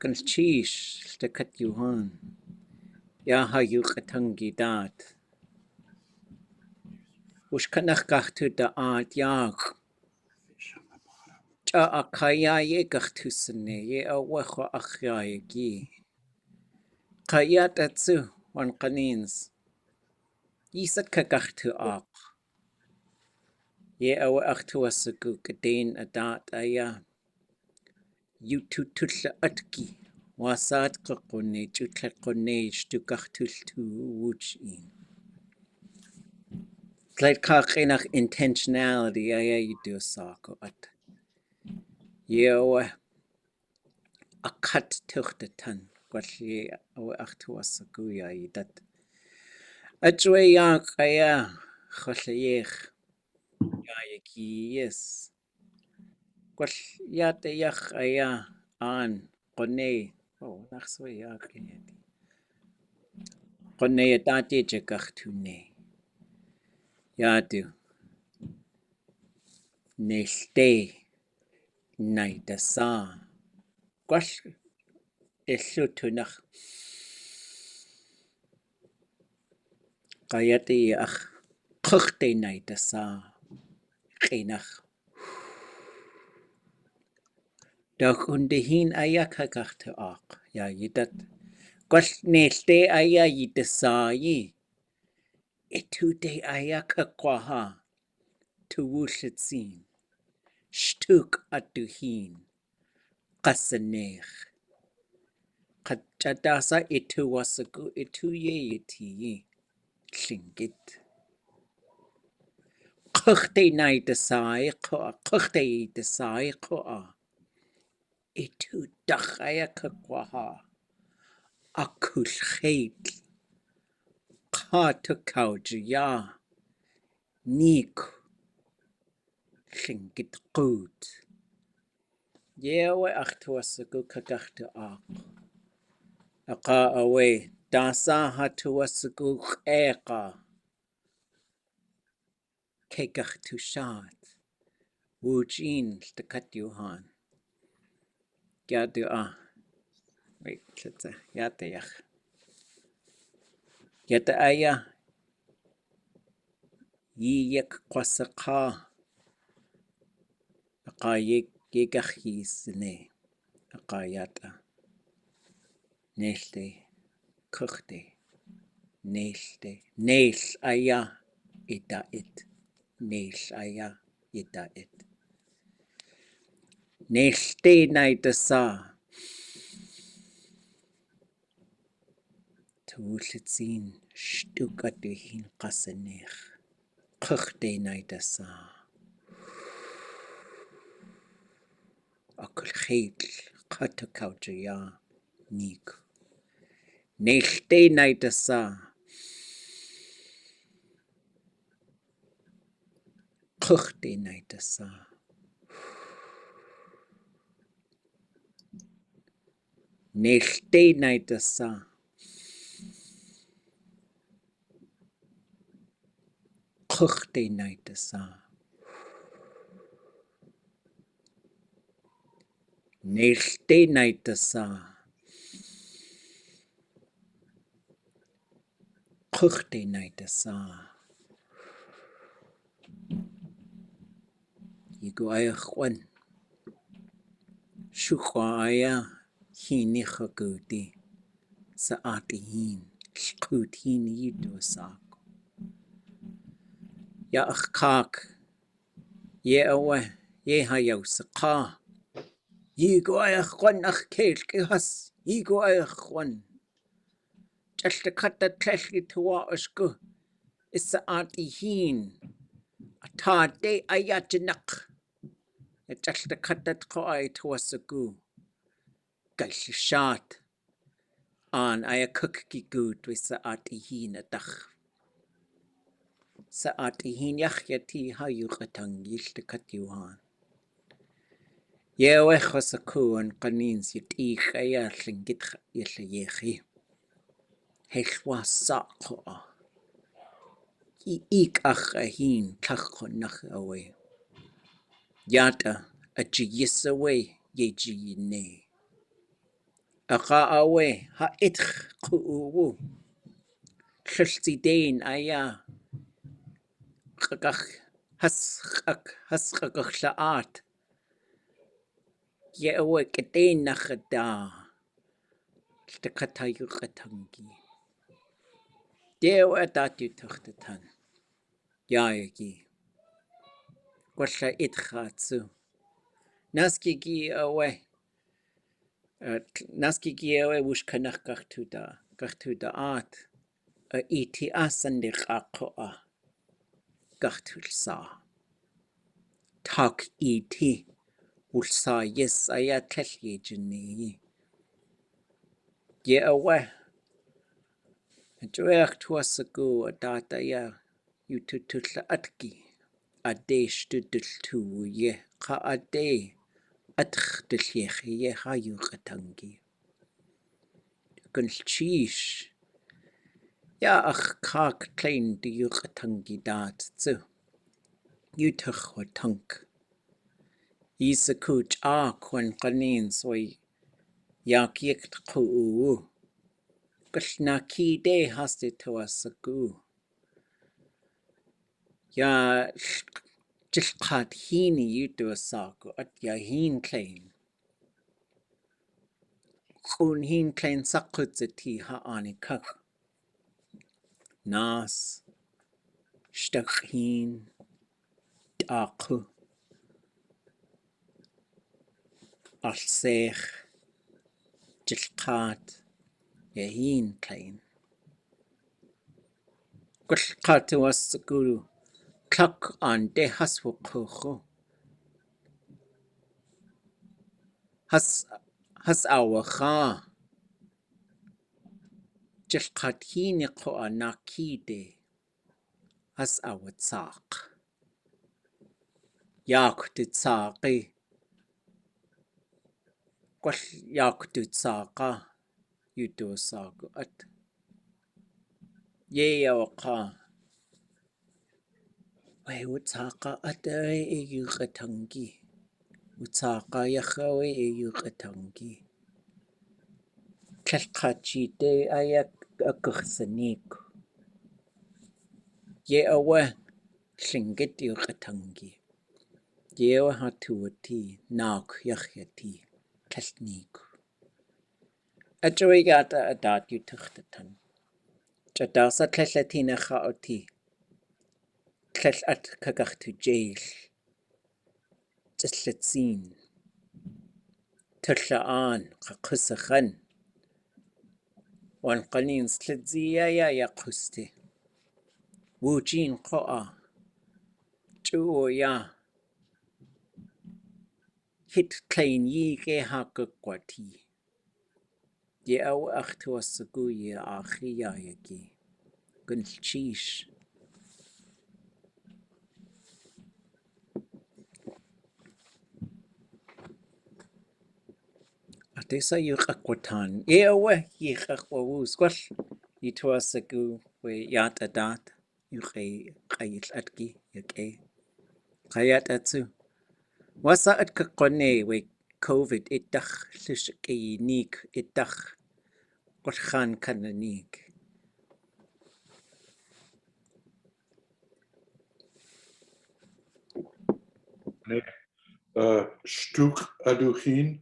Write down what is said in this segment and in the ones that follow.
kan cheesh te kat yuhan ya ha yu katangi dat ush kanach gachtu da art yak cha akaya ye gachtu sene ye awacho achya gi kayat atsu wan kanins yisat ka gachtu ak ye awa achtu asagu kadein adat aya yututulla atki wasat kakone chutla kone shtu gachtul tu wuchin Gleit kach enach intentionality aya you do sako at yewa akat tuchtatan gwalli awa achtu asagu ya idat Adwe yak aya cholleyech ya yaki yes gwall yate yach aya an qone nachswe yak qone yadati jagachtune yadu nelte naidasa gwall ellutunach qayati ach qchte naidasa qinach Doch undehin aya kagachte ak ya yidat gwall nelte aya yidasayi etude aya kaqwaha tuwullitsin shtuk atuhin qasanech qatadasa etu wasagu etu ye yetiyi Tlingit qchte naidasai qchte yidasai qoa etu dakhaya kaqwaha akul khayt qata kaujya nik Tlingit qut yewe achtuasagu kagachte ak aqa awe dasa hatuasagu qeqa kegachtushat wujin takat yuhan yadu wait let's yatayach yata aya yiyak qasaqa aqa yegachis-ne aqa yata nelte kuchte nelte nel aya idait nel aya idait nelte naidasa tuullitsin shtukatuhin qasanech kuchte naidasa akul khayt qatakauja nik nelte naidasa kuchte naidasa nelte naidasa kuchte naidasa nelte naidasa kuchte naidasa Iguaya Juan Shukwaya hini khaguti sa atihin shkutin yidosako ya akhak ye awe ye hayausaqa Iguaya Juan akhkel kihas Iguaya Juan Chaltakata tlashli tuwa ashku isa atihin atade ayachinak Chaltakata tqoai tuwasagu Galshishat an aya kukki gut with sa atihin atach sa atihin yachyati hayuqatangil tekatiuhan yewe khosakuan qanins yitih aya Tlingit yllayehi helwa saqqa ik ahin tlaqonach away yata ajiyisawe yejine أقاوي ها إتخ قوو خلتيدين أيا قاق هسقك شاءات يأوي كتين نخدا اشتكتا يقتنجي ديو أداتي تختتان يايجي وشا إتخاتسو ناسكي أوي ناسكي أوي وش كنخ قختودا آت إيتي أسندق أقوى قختول سا تاك إيتي وشا يس أيا تلي جني يأوي جويك توسكو أداتا يا يتوتل أتكي Aadé dultoow ye qa Aadé atch dulliech ye hayuqatangi gulchish ya ach kak klein de yuqatangi dat tsu yutach watank isakuch kwan qanin soy yakiekt qu gulnaki de haste tawasaku ya jilqat hini yutuasaku at ya hin klein Kun hin klein sakutzati ha anikak nas stakhin aku alsech jilqat ya hin klein gulqat wasakuru klak an de haswukuchu has awacha jilqat hini ko anakide has awatsak yaktitsaqi kwal yaktitsaqa yutusaku at yeyawaqa way utsaqa at yuqatangi utsaqa yahawe yuqatangi kalqachite ayak akursanik ye awa Tlingit yuqatangi yewa hatuati nak yahyati kalnik atrawigata adat yutuhtatan Jadasa tlatina khaoti tlal at kagachtu jail tlatsin tlaan qaqusakhan wan qanin sladziya ya yaqusti wujin qoa chuya hit klein yi ke hakakwati ye aw akhtuasagu ye akhiya yaki gunchish Atesa yuqakwatan yewa yiqaqwus kwal yituasagu we yat adat yuqay qayil atki yake qayat atsu wasa atkaqone we COVID itach lishqinik itach qulkhan kananik Stuk aduchin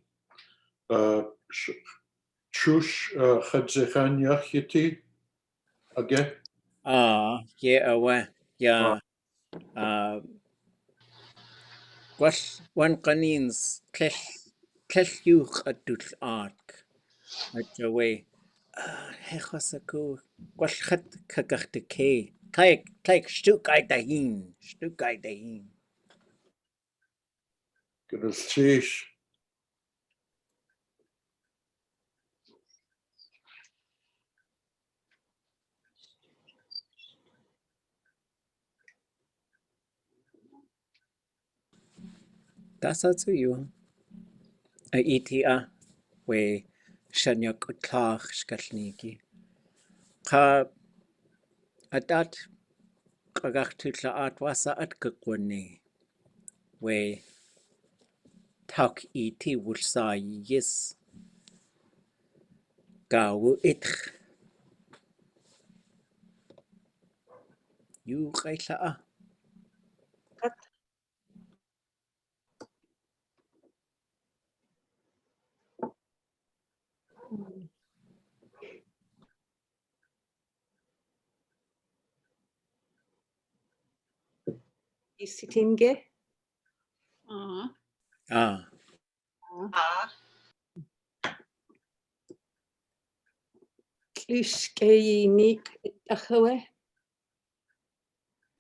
chush Shanyaak'utlaax again. yeah awa ya gwall wan qanins tlell yuq adul ark ajawe hechosaku gwall khat kagachtake kaik stukai dahin Gulchish Tasatsu yu a itia we Shanyaak'utlaax shkalniki qa adat qagachtullaat wasa atkaqwane we tak iti wulsa yis Gawu itch. You Reicha. Isitinge. Ah. Klishkeinik dachawe.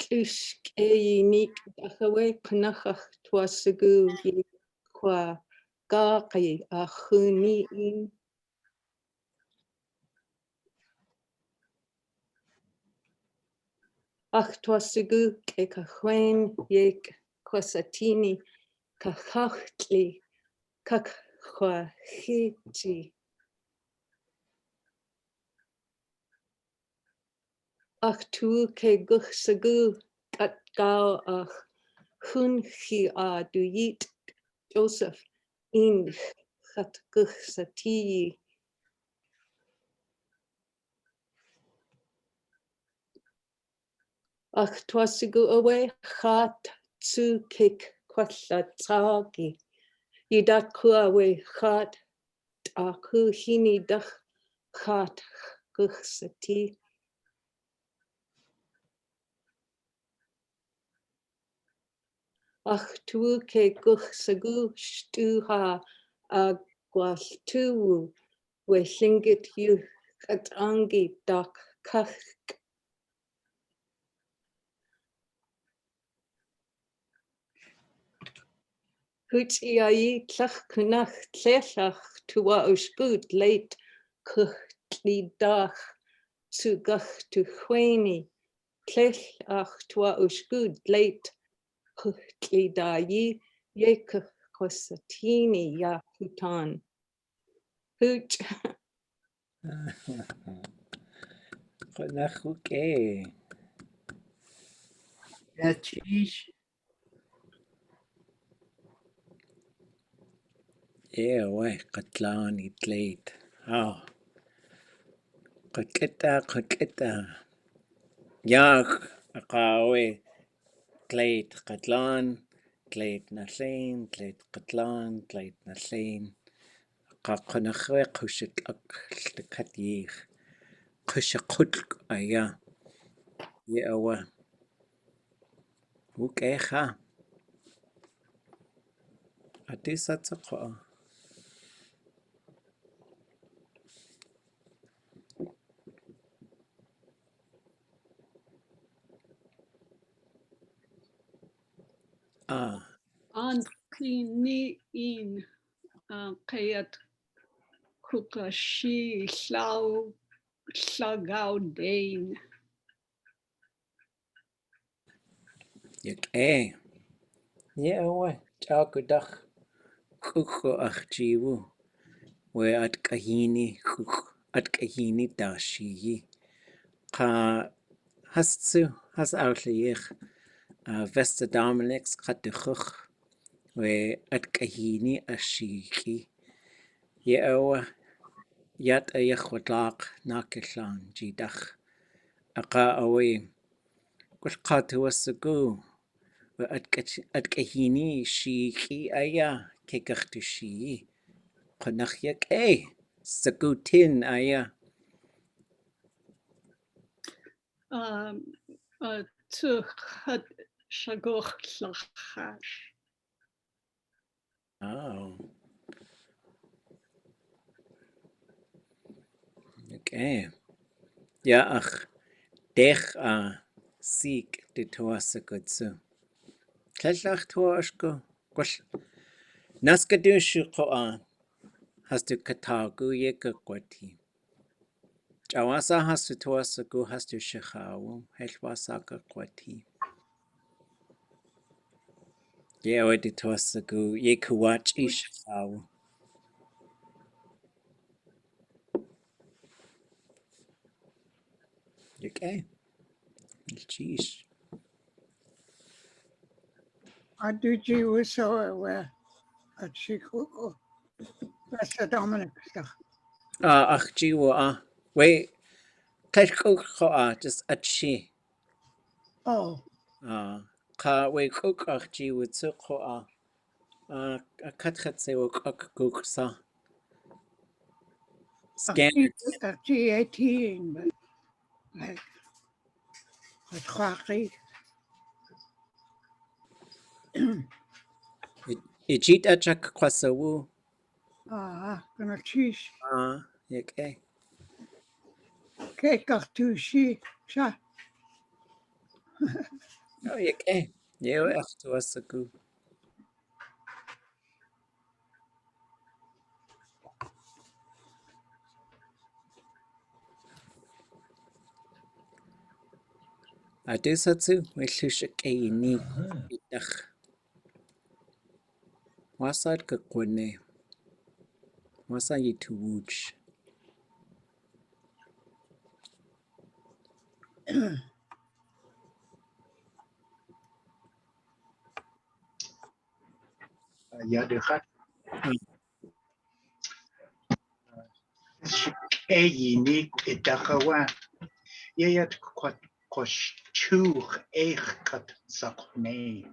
Klishkeinik dachawe knachach twasugu ye kwa gaqi achuni in. Ach twasugu ke kachwen yek kwasatini kachachtli kakwa hiti. Ach tu ke guchsagu kat gao ach hunchi a duyit Joseph in chat guchsati. Ach twasigu away chat tu kik kwasla tagi. Yidat kuawe chat aku hini dach chat guchsati. Ach tu ke guchsagu stuha a gwal tu we Tlingit yu katangi dak kach. Hut iai tlach kunach tlechach tua usgud leit kuchtli dach tu gach tu chweni. Tlech ach tua usgud leit kuchtli dai yek kwasatini ya hutan. Hut Konachuke. Cheese. Way Katlan it late. Oh. Kotketa. Yak akawe. Glade Katlan. Glade Naslain. Glade Katlan. Glade Naslain. Kakonachwe kushik ak katyir. Kushakutk aya. Yewa. Ukeha. Atisatsa. Ah. Ankini in kayat kukashi llagaw dain. Yak Yewa. Chakudach. Kuko achjiwu. We at kahini kuk. At kahini dashi. Ka hastsu. Has outlier. Vesta Dominix katuchuch. We at kahini ashiki. Yewa. Yat ayachwadlaq nakishan jidach. Aka away. Kushkatu wasagu. We at kahini shiki aya. Kekachtushi. Konachyak Sagutin aya. Tu had Shanyaak'utlaax. Oh. Okay. Ja, ach. Dech seek de toasakutsu. Klashach toashko. Kwash. Naskadushu koan. Has to katagu yekakwati. Jawasa has to toasagu has to shahawu. Helwasaka kwati. Yewa de toasagu yekuwachi shahawu. Okay. Jeez. Aduji uso a chikuko. That's a Dominic stuff. ach jiwa wait kashko just a chi Oh, ka we cook ach jiwa tsuko a katkat se wok ak kuksa scan a G18, but like a cocky. ijit achak kwasawu Gonna cheese yake cake of two she shot. yake yo echt wasaku adesatsu we lushake ni idach wasad ka kone wasa yituwuch Yaduhat Shikayini Itakawa Yayat Koshtuch Eichkat Sakne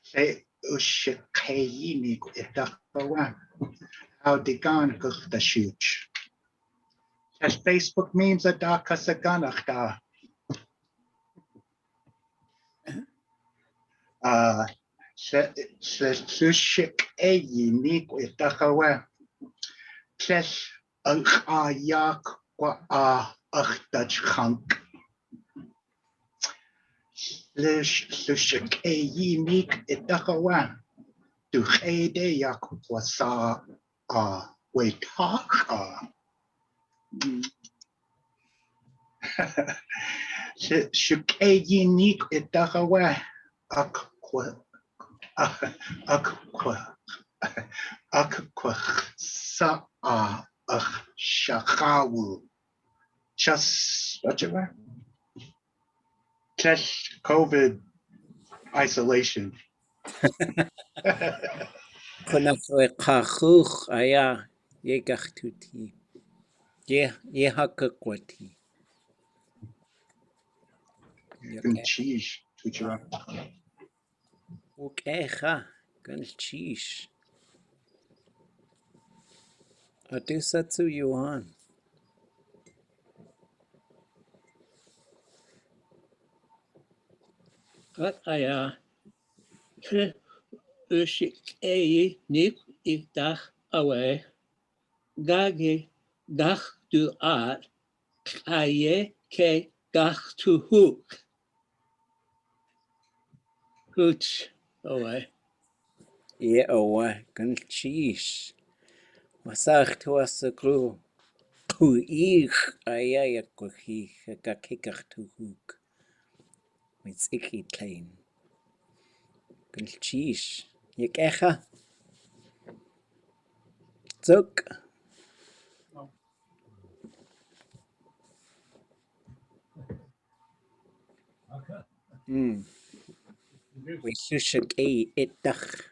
Say Ushikayini Itakawa How Digan the Shuch. As Facebook means a Daka Saganachta. Sushikayini Itakawa Tes Ayak Wa Achdach Hank. Sushikayini Itakawa. Du Aadé yak wasa waitaka. Shukayini itakawa akwa sa shakawu. Just what you were? Test COVID isolation. kuna we kakhuch aya yegach tuti ye hakakwati yake Cheese. ukeha kan chish adesatsu yuan Aya Ushikei Nik Idach away Gage Dach du Art Kaye Ke Dach to Hook Hooch away. ye owa kan chish wasach tu asakru ku ich aya yakwahi kakikach tu huk mit iki klein kan chish yekeha zuk we shushak itach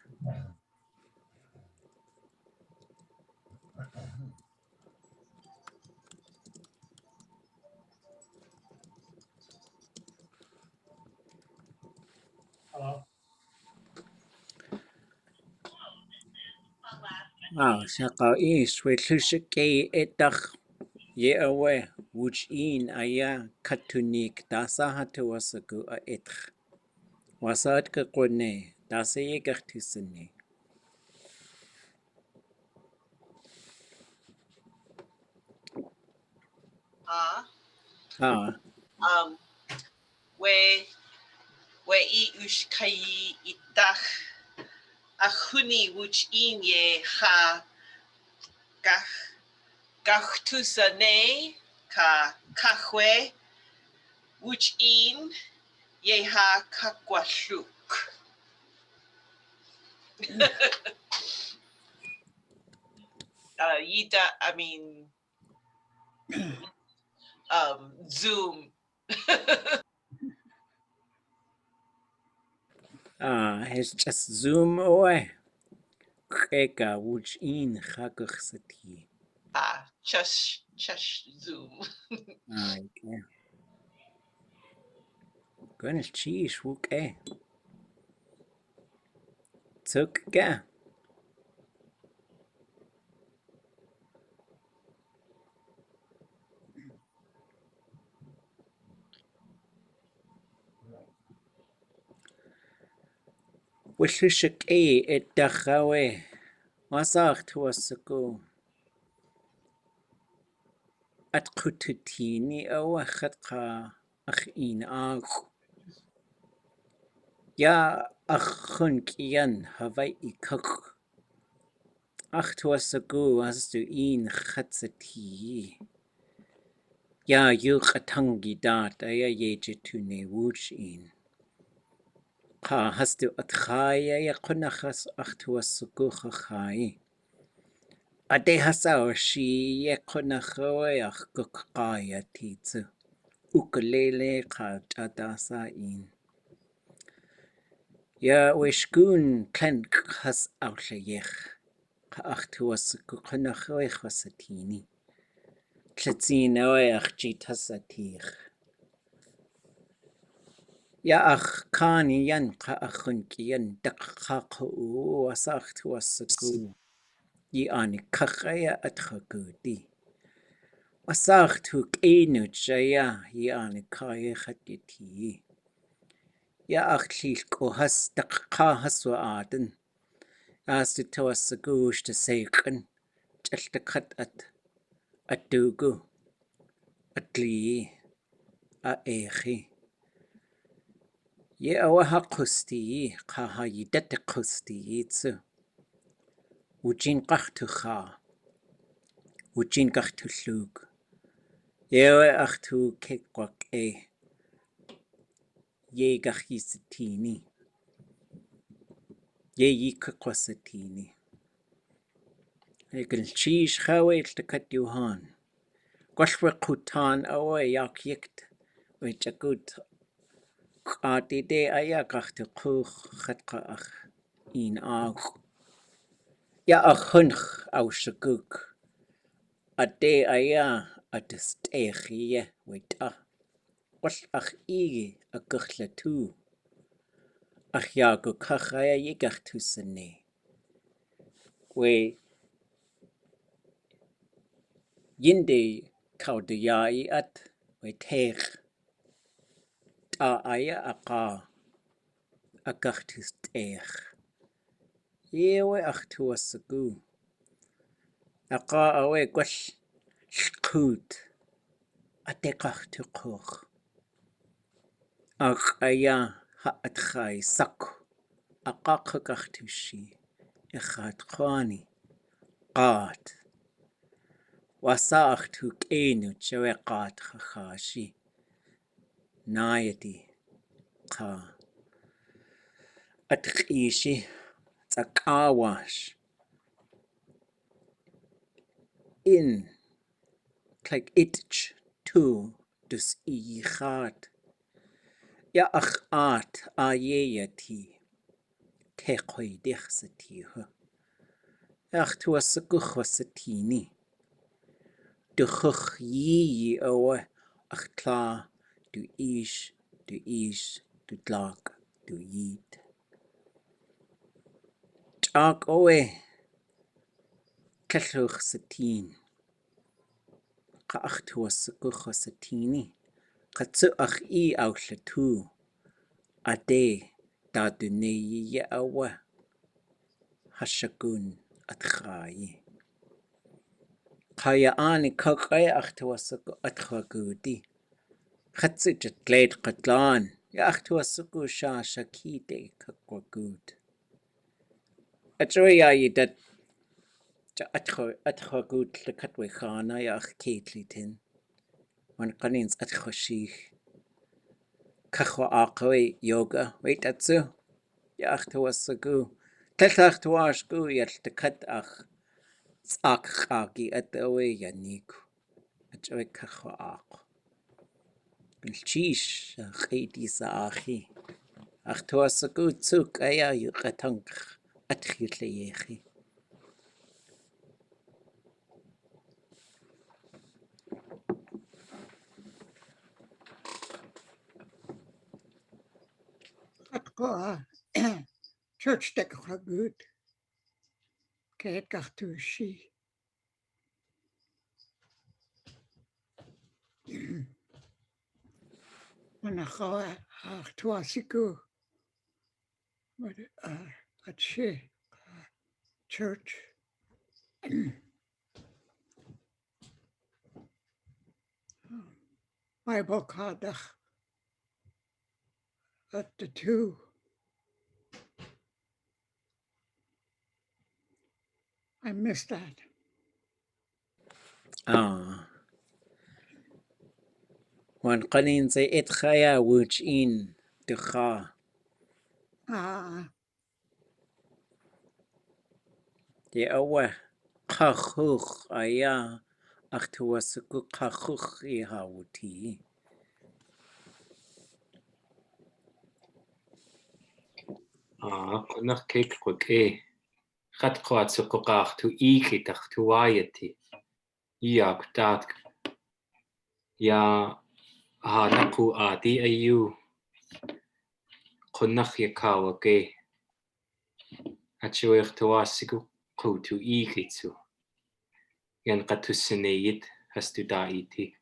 shaka ish we shushak itach ye awe which in aya katunik dasa hatu wasaku a itch wasat ka kone dasa ye gachtusene we I ushkai itach achuni which in ye ha gachtusane ka kachwe which in ye ha kakwashuk. Yida, I mean, Zoom. it's just zoom away eka wuch in chagach sati. Chush Zoom. Okay. Gönnish cheese wuk Tuk ga. Wishishik et dachawe. Wasach tuasaku. At kututini awa khatka ach in ag. Ya achunk ian havai ikuk. Ach tuasaku as du in khatsati. Ya yu khatangi dat aya yejetune wuch in. Ka hastu atchaya ya kunachas ach tuasaku chachai. Aadé hasao shi ye kunachawe ach gukaya titsu. Ukulele ka tadasa in. Ya wishkun klenk has outlayech. Ka ach tuasaku kunachawe chasatini. Tlatsinawe ach jitasatich. Ya ach kani yan ka achunki yan dakhaku wasach tuasaku. Yi ani kachaya atchagudi. Wasach tu enu jaya yi ani kaya khatiti. Ya ach lilko has dakha haswa aden. As tu tuasaku te seiken. Chaltakat at dugu. Atli a echi. Ye awaha kusti kaha yidete kusti yitsu. Wujin kachtu kha. Wujin kachtu lug. Yewe achtu kekwak ye gachisatini. Ye yikakwasatini. Egan cheese chawe te kat yuhan. Gwashwa kutan awa yak yikt. Wech agut. Aadé de aya gachtu kuch chatka ach in ag. Ya achunch au shaguk. Aadé aya adestechi weta. Wash ach igi a guchla tu. Ach ya go kachaya yigach tu sene. We yinde kaudayai at we tech. Ta aya aka agach tu stech. Yewe ach tu asagu. Aka awe gwash shkut. Atekach tu koch. Ach aya ha atchai sak. Aka kagach tu shi. Echat kwani. Qat. Wasach tu kenu chewe qat chachashi. Nayati ka. Atchishi. Tsakawash. In. Klik itch. Tu. Dus ichat. Ya ach at ayeyati. Teqoi dechsati hu. Ach tu asaguch wasatini. Du chuch yi awe. Ach kla. Du ish. Du dlag. Du yid. Tag owe. Kelluch satin. Ka ach tu asaguch wasatini. Katsu ach I ausla tu. Aadé. Da du neyi ya awe. Hashagun atchayi. Kaya ani kakaya ach tu asagu atchagudi. Katsu jatleid qatlan. Ya ach tu asagu sha shakide kakwagud. Ajoy ya yidat atchagud lekatwe khana ya ach keitlitin. Wan qanins atchashich. Kachwa aqwe yoga. Wait atsu. Ya ach tu asagu. Tlach tu ashgu ya lekat ach. Sak khagi atawe ya niku. Ajoy kachwa aq. Chish khidi sa akhi. Ach tu asagu tsuk aya yuqatank atkhile yehi. at ko church tek ko good. Ket gartu shi. When I tuasiku. But at she church. Bible kadach at the two. I missed that. Wan qanin ze et khaya wuch in de kha. Ye awa khakhuch aya ach tuasuku khakhuch I hawti. Nach kek kwek Gat kwat so kokach tu ikitach tu ayati. Iak dat. Ya naku Aadé ayu. Konach ye kawa ke. Atjoech tuasiku ku tu ikitsu. Yan katuseneit has tu daiti.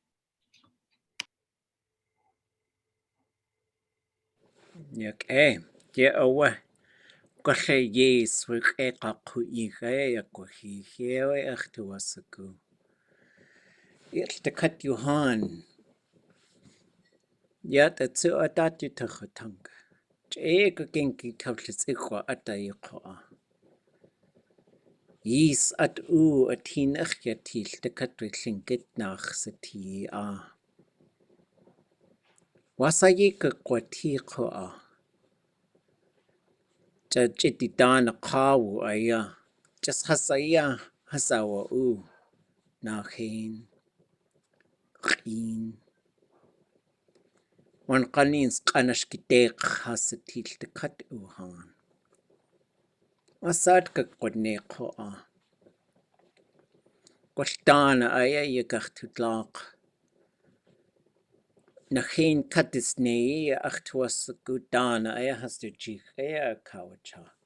Yak ye awa Kashe yes wik kaku ike yakwahi hewe ach tuasuku. It's the kat Johan. Yat at so adat you tachotang. Eka genki kaulis ikwa atayikwa. Yes at atin achyatil the kat Tlingit nach sati Wasayika kwati kwa. Jitidana kawu aya. Just hasaya hasawa Nachin. Chin. Wan qanins qanashkitek hasatil te kat uhan. Asad ka qodne qoa. Qoltana aya Shanyaak'utlaax. Nachin katisnei achtuas gudana aya hasujich aya kawachak.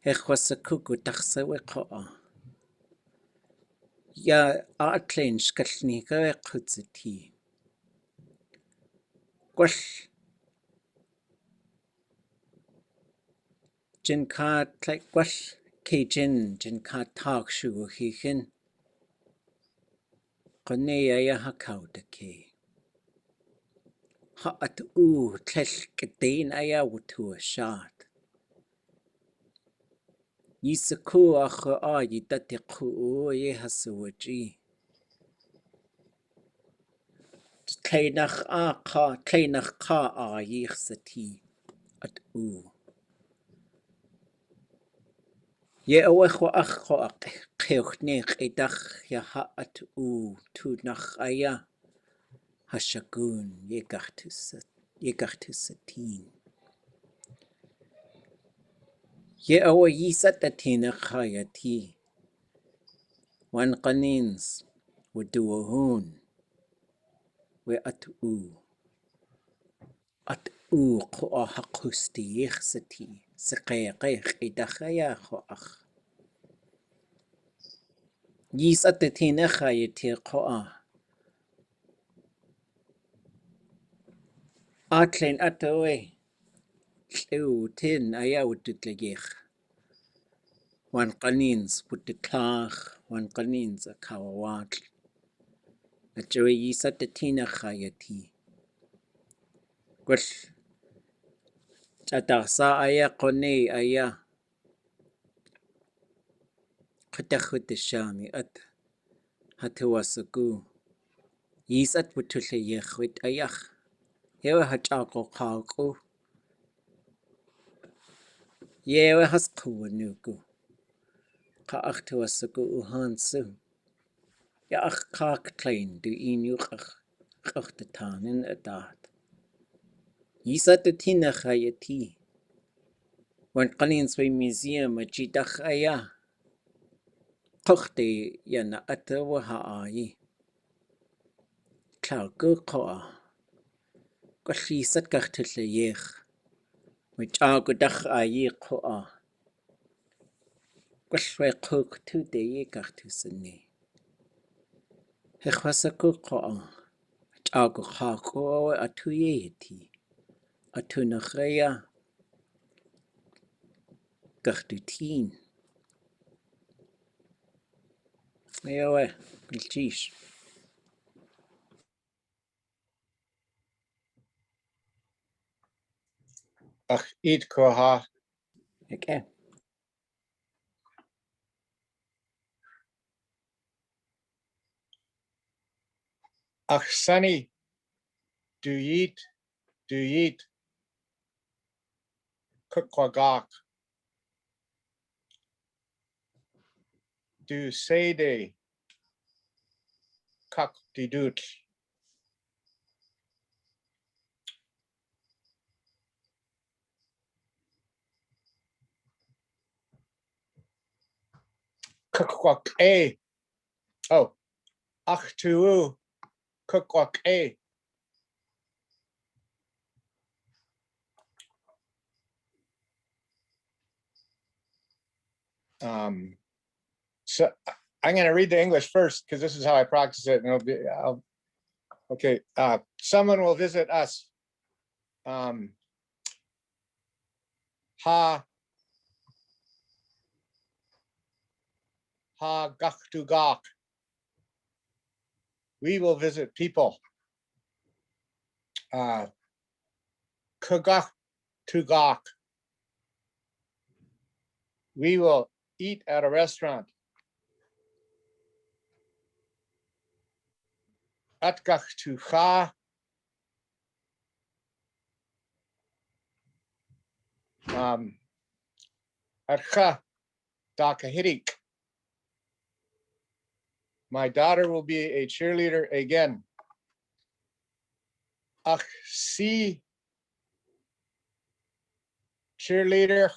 Echwasakuku taxawe qoa. Ya atlen shkalnika qutziti. Qol jinka tlek qol kejin jinka tak shuhihin. Qonea ya hakawdake. Ha at tlel kadain aya wutu shad. Yisaku akha yitatiqu ye hasuwaji. Tleinach ka yichsati at Ye awechwa akho qeochnek edach ya ha at tunach aya hashagun yegartusatin. Ye awa yisat atina khayati. Wan qanins wuduahun we at qoa haqusti yichsati seqeqeq edachaya khoach. Yisat atina khayati qoa. Atlen atawe. Tin aya wututlegich. Wan qanins wututlaach, wan qanins a kawawatl. Atjoe yisat atina khayati. Gwell Atasa aya qone aya qatakhutishami at hatuwasuku. Yisat wutuleyechwit ayach. Yewe hachako qaku. Yewe hasquwanuku. Qaachtuwasuku uhansu. Ya ach kak klein du inuch qachtatanin adat. Yisat atina khayati. Wan qanins we museum ajidach aya. Qochte yana atawa haayi. Klauku qoa. Quallisat gartillayech. Which agudach ayi qoa. Qualwe cook 2 day gartusani. Hechwasaku qoa. Agu hako atuyeti. Atunachaya gartutin. Ewe, gilchish. Ach eat koha. Okay. Ach sunny. Do yeet. Kukwagak. Do say day. Kak didut. Kukwak a. Oh. Ach tu. Kukwak a. So I'm going to read the English first because this is how I practice it. And it'll be, okay. Someone will visit us. Ha gach tu gach. We will visit people. Kagach tu gach. We will eat at a restaurant. Atgach tu cha. Atcha dakahirik. My daughter will be a cheerleader again. Ach si cheerleader.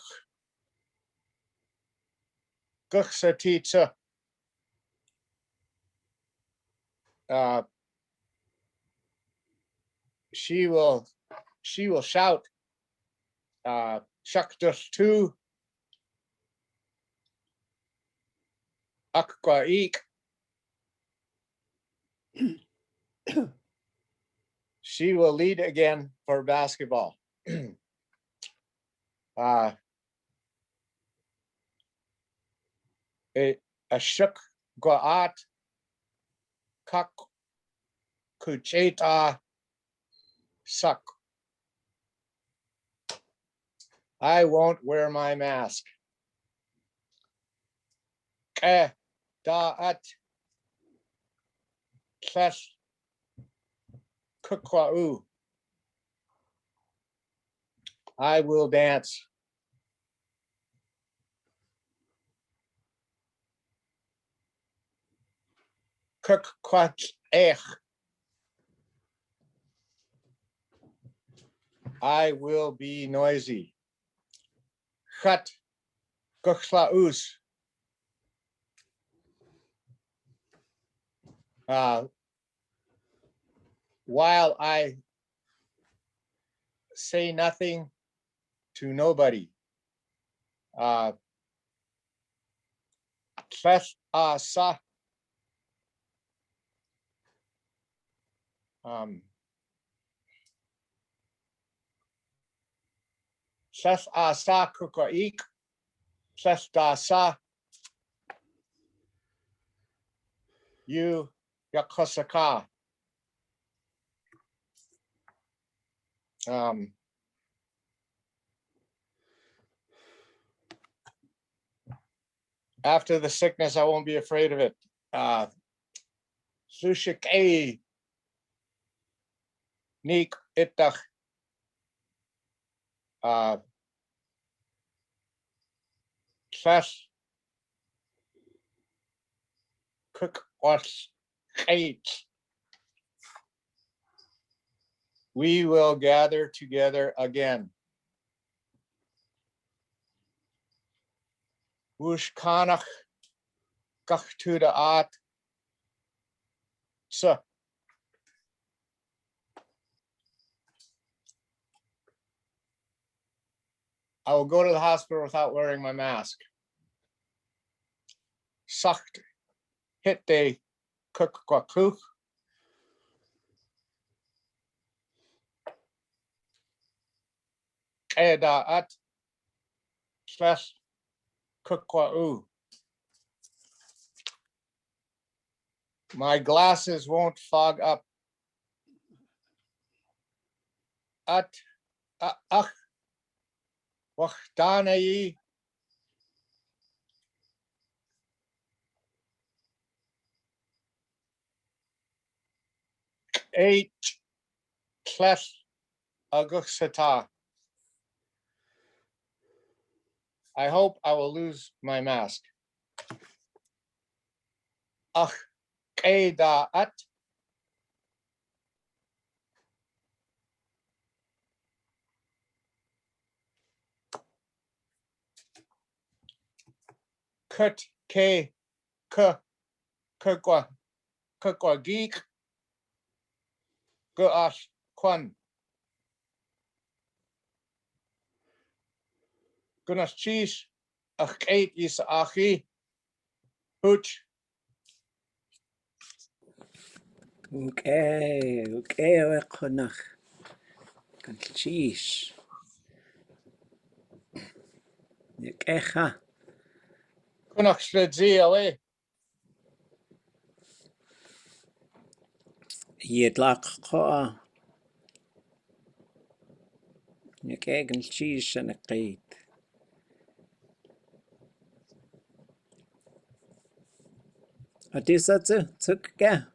Guch sa teacher. She will shout. Shaktus tu. Akwa ik. She will lead again for basketball. A shuk gwaat kak kucheta suck. I won't wear my mask. Ke da'at kles kukwa'u. I will dance. Kukwat ech. I will be noisy. Chat kuchlaus. While I say nothing to nobody. Tles sa. Tles sa kukwa'ik. Tles da sa. You yakosaka. After the sickness, I won't be afraid of it. Sushik Nik itach. Tles cook was hate. We will gather together again. Wushkanach gach to the art. So I will go to the hospital without wearing my mask. Sucked hit de kukwakuch. Eda at slash kukwau. My glasses won't fog up. At ach wachdanai. Eight slash aguxata. I hope I will lose my mask. Ach eda at. Kut ke kukwa geek guash kwan. Gunas cheese ach eight is achi hooch. Okay, weqonach. Kan cheese. Echa. Kunach sledzi away. Yedlaq qoa. Kan cheese ana qeyd. Adisatsu tsukka.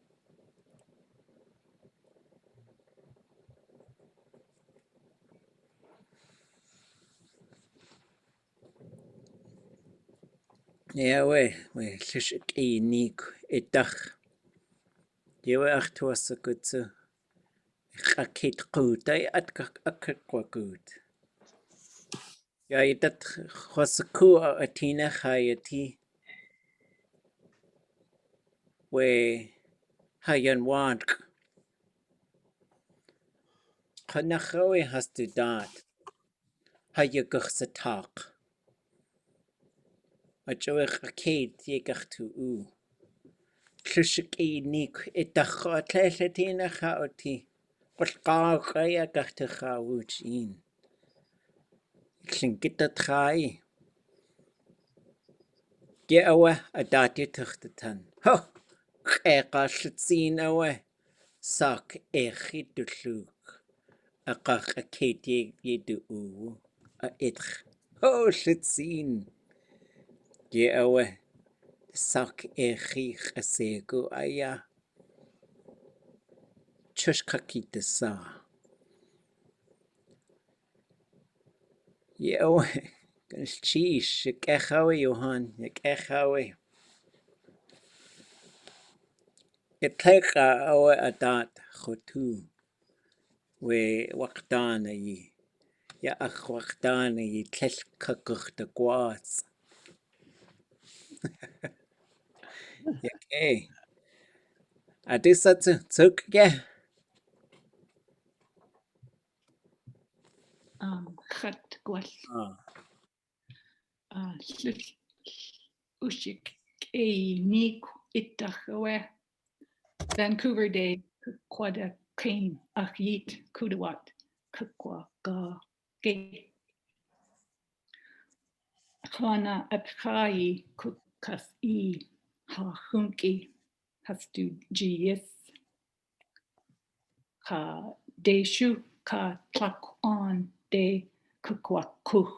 Ja, we llishik nik etach. Yewe achtuasa kutsu. Akit qut ay akit qut. Ja, itat khosku atina khayati. We hayan wank. Qanachawi has to dat. Hayagursatak. Achowich akid yegachtu u. Llishik nik etach atletina khauti. Qulqaw qaya gachtu khawuch in. Tlingit trai. Ge awe adati tuchtatan. Ho! Eka shlitsin awe. Sak echi dultoow. Akach aketi yedu u. A itch. Ho shlitsin. Ge awe. Sak echi chasegu aya. Chushkakita sa. Ge awe. Ganchish. Yek echawe Johan. Yek echawe. Etlecha awe adat chotu. We waqtana yi. Ya ach waqtana yi tlel kakuch de guats. Yek Adisatsu tsukge. Chat gwell. Ushik a nik itachawe. Vancouver Day kwada kain achit kudawat kakwa ga ge. Khana apkai kukas I ha hunki hastu GS ka deshu ka tlak on de kukwa kuch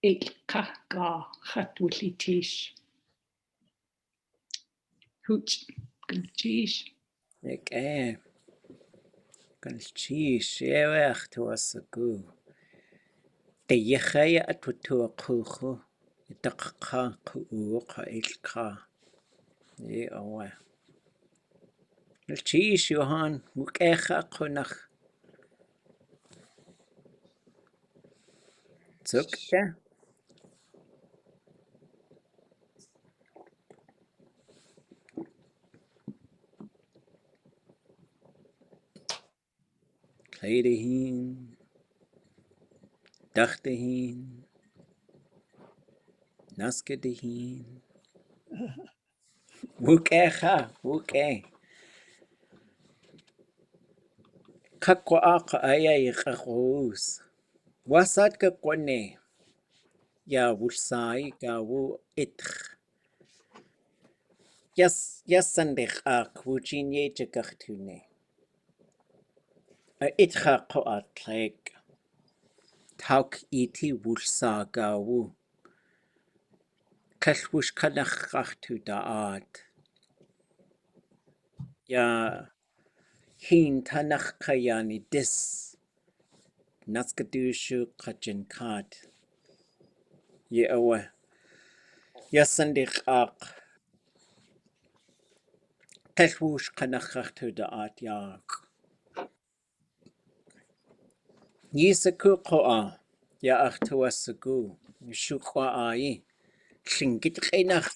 eight ka ga hatwili tish hooch tish. Yek Ganchish. Ewech tuasagu. De yechaya atutua kuchu. Itakka kuuka ilka. Ye awe. Chish Johan. Mukecha kunach. Tsukge. Kleideheen. dachdehin, naskedehin. Wukecha, wuke. Kakwaaka ayay kakous. Wasat ka kwane. Ya wulsai gawu itch. Yes sandich ak wujinye jagachtune. A itcha ko atleg. Tauk iti wulsa gawu. Kalwush kanach gachtu daad. Ya hin tanach kayani dis. Naskadushu kajinkat. Ye awe. Yasandich ak. Kalwush kanach gachtu daad yak. Yisaku koa. Ya achtuasagu. Yshukwa ai. Tlingit kainach.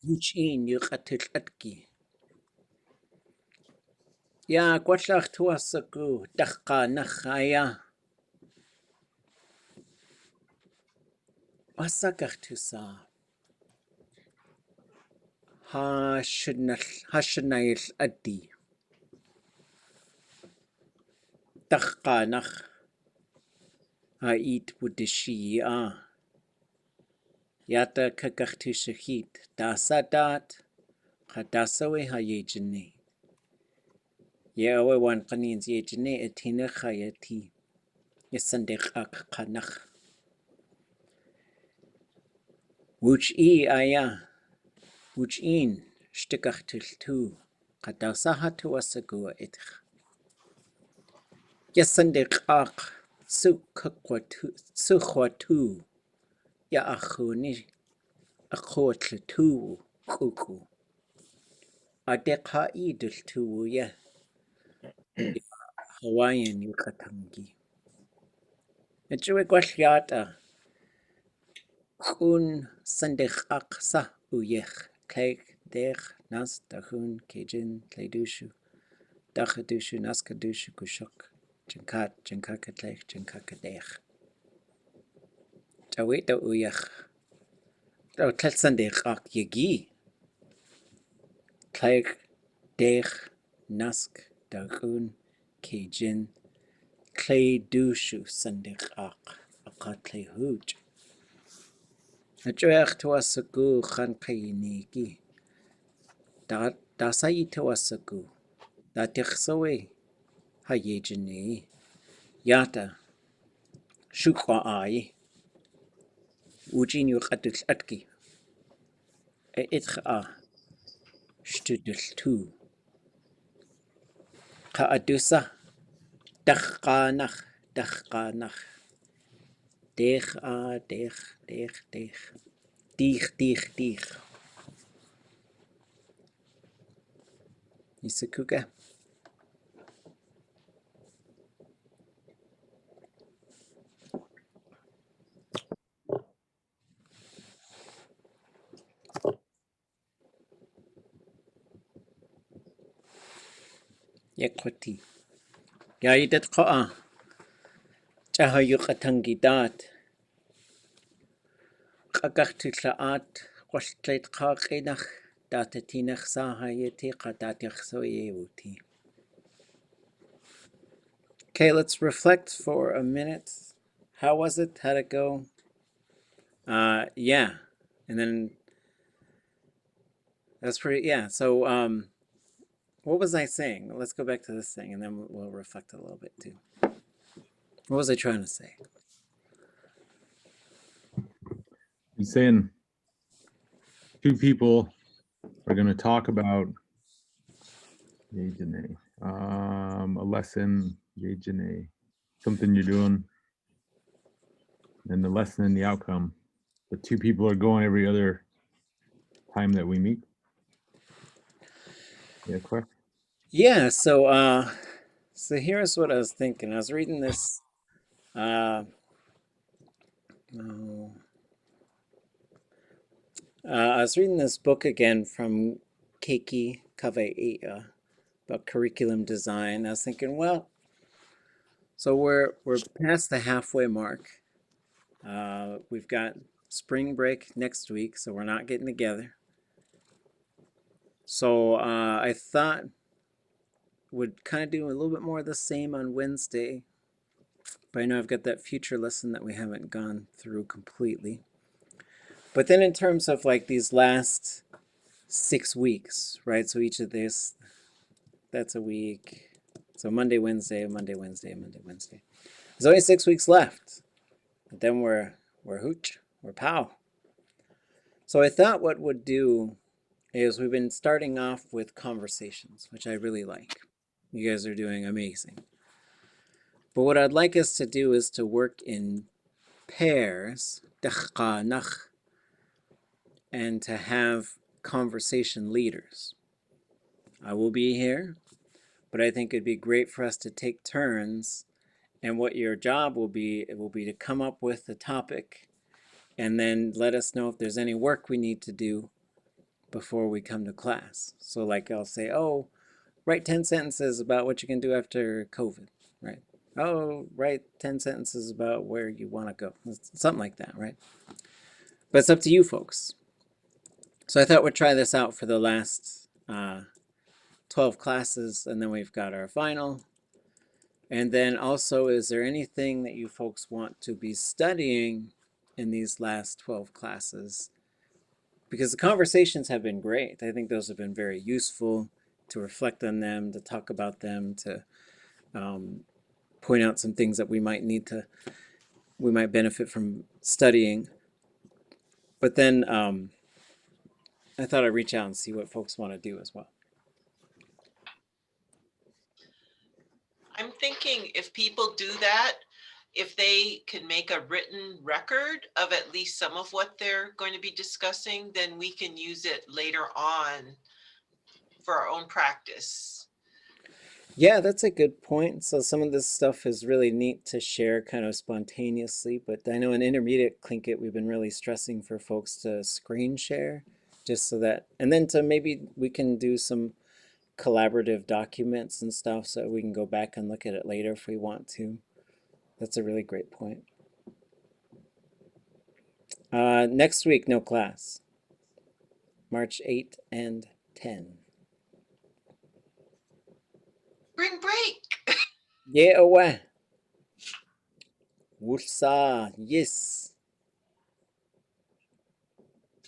Yuchin yukatil atki. Ya kwatlach tuasagu. Dachka nachaya. Wasagach tusa. Hashanayl adi. Dachka nach. Hait budishi a. Yata kagachtu shahid. Dasadat. Hadasawe hayejene. Yawe wan kanins yejene etina khayati. Yasandek ak kanach. Wuch aya. Wuch stikachtil tu. Kadasahatu wasagu etch. Yasandek ak. Sukhwatu. Ya akhuni. Akhotl tu. Kuku. Adekha idul tu ya. Hawaiian yukatangi. Echuwe kwashyata. Kun sandech aksa uyech. Keg dech nas dachun kejin kledushu. Dachadushu naskadushu kushok. Jankakatlech jankakadech. Tawita uyech. Tlel sandech ak yegi. Kleg dech nask dachun kejin kledushu sandech ak. Akatle huj. Echuwe tuasagu khan kayiniki. Dasai tuasagu. Datichsawe. Hayejene. Yata. Shukwa ai. Ujin yukatil atki. Itcha. Studel tu. Ka adusa. Dachkanach. Dachkanach. Dech a dech. Dich. Isakuga. Yakwati. Yaidat koa. Chahayukatangi dat. Kakachtilaat. Kwastleit kakinach. Datatinach sahayeti kadatich soyewuti. Okay, let's reflect for a minute. How was it? How'd it go? Yeah. And then that's pretty, yeah. So what was I saying? Let's go back to this thing and then we'll reflect a little bit too. What was I trying to say? He's saying two people are going to talk about a lesson, something you're doing, and the lesson and the outcome. But two people are going every other time that we meet. Yeah, correct. Yeah, so here's what I was thinking. I was reading this I was reading this book again from Keiki Kave'ia about curriculum design. I was thinking, well, so we're past the halfway mark We've got spring break next week, so we're not getting together. So I thought would kind of do a little bit more of the same on Wednesday, but I know I've got that future lesson that we haven't gone through completely. But then in terms of like these last 6 weeks, right? So each of this, that's a week. So Monday, Wednesday, Monday, Wednesday, Monday, Wednesday. There's only 6 weeks left. But then we're hooch, we're pow. So I thought what would do is we've been starting off with conversations, which I really like. You guys are doing amazing. But what I'd like us to do is to work in pairs, and to have conversation leaders. I will be here, but I think it'd be great for us to take turns. And what your job will be, it will be to come up with the topic and then let us know if there's any work we need to do before we come to class. So like I'll say, oh, write 10 sentences about what you can do after COVID, right? Oh, write 10 sentences about where you want to go. Something like that, right? But it's up to you folks. So I thought we'd try this out for the last 12 classes, and then we've got our final. And then also, is there anything that you folks want to be studying in these last 12 classes? Because the conversations have been great. I think those have been very useful to reflect on them, to talk about them, to point out some things that we might benefit from studying. But then I thought I'd reach out and see what folks want to do as well. I'm thinking if people do that, if they can make a written record of at least some of what they're going to be discussing, then we can use it later on for our own practice. Yeah, that's a good point. So some of this stuff is really neat to share kind of spontaneously, but I know in intermediate Tlingit, we've been really stressing for folks to screen share just so that, and then to maybe we can do some collaborative documents and stuff so we can go back and look at it later if we want to. That's a really great point. Next week, no class. March 8 and 10. Spring break. Yeah, away. Wulsa, yes.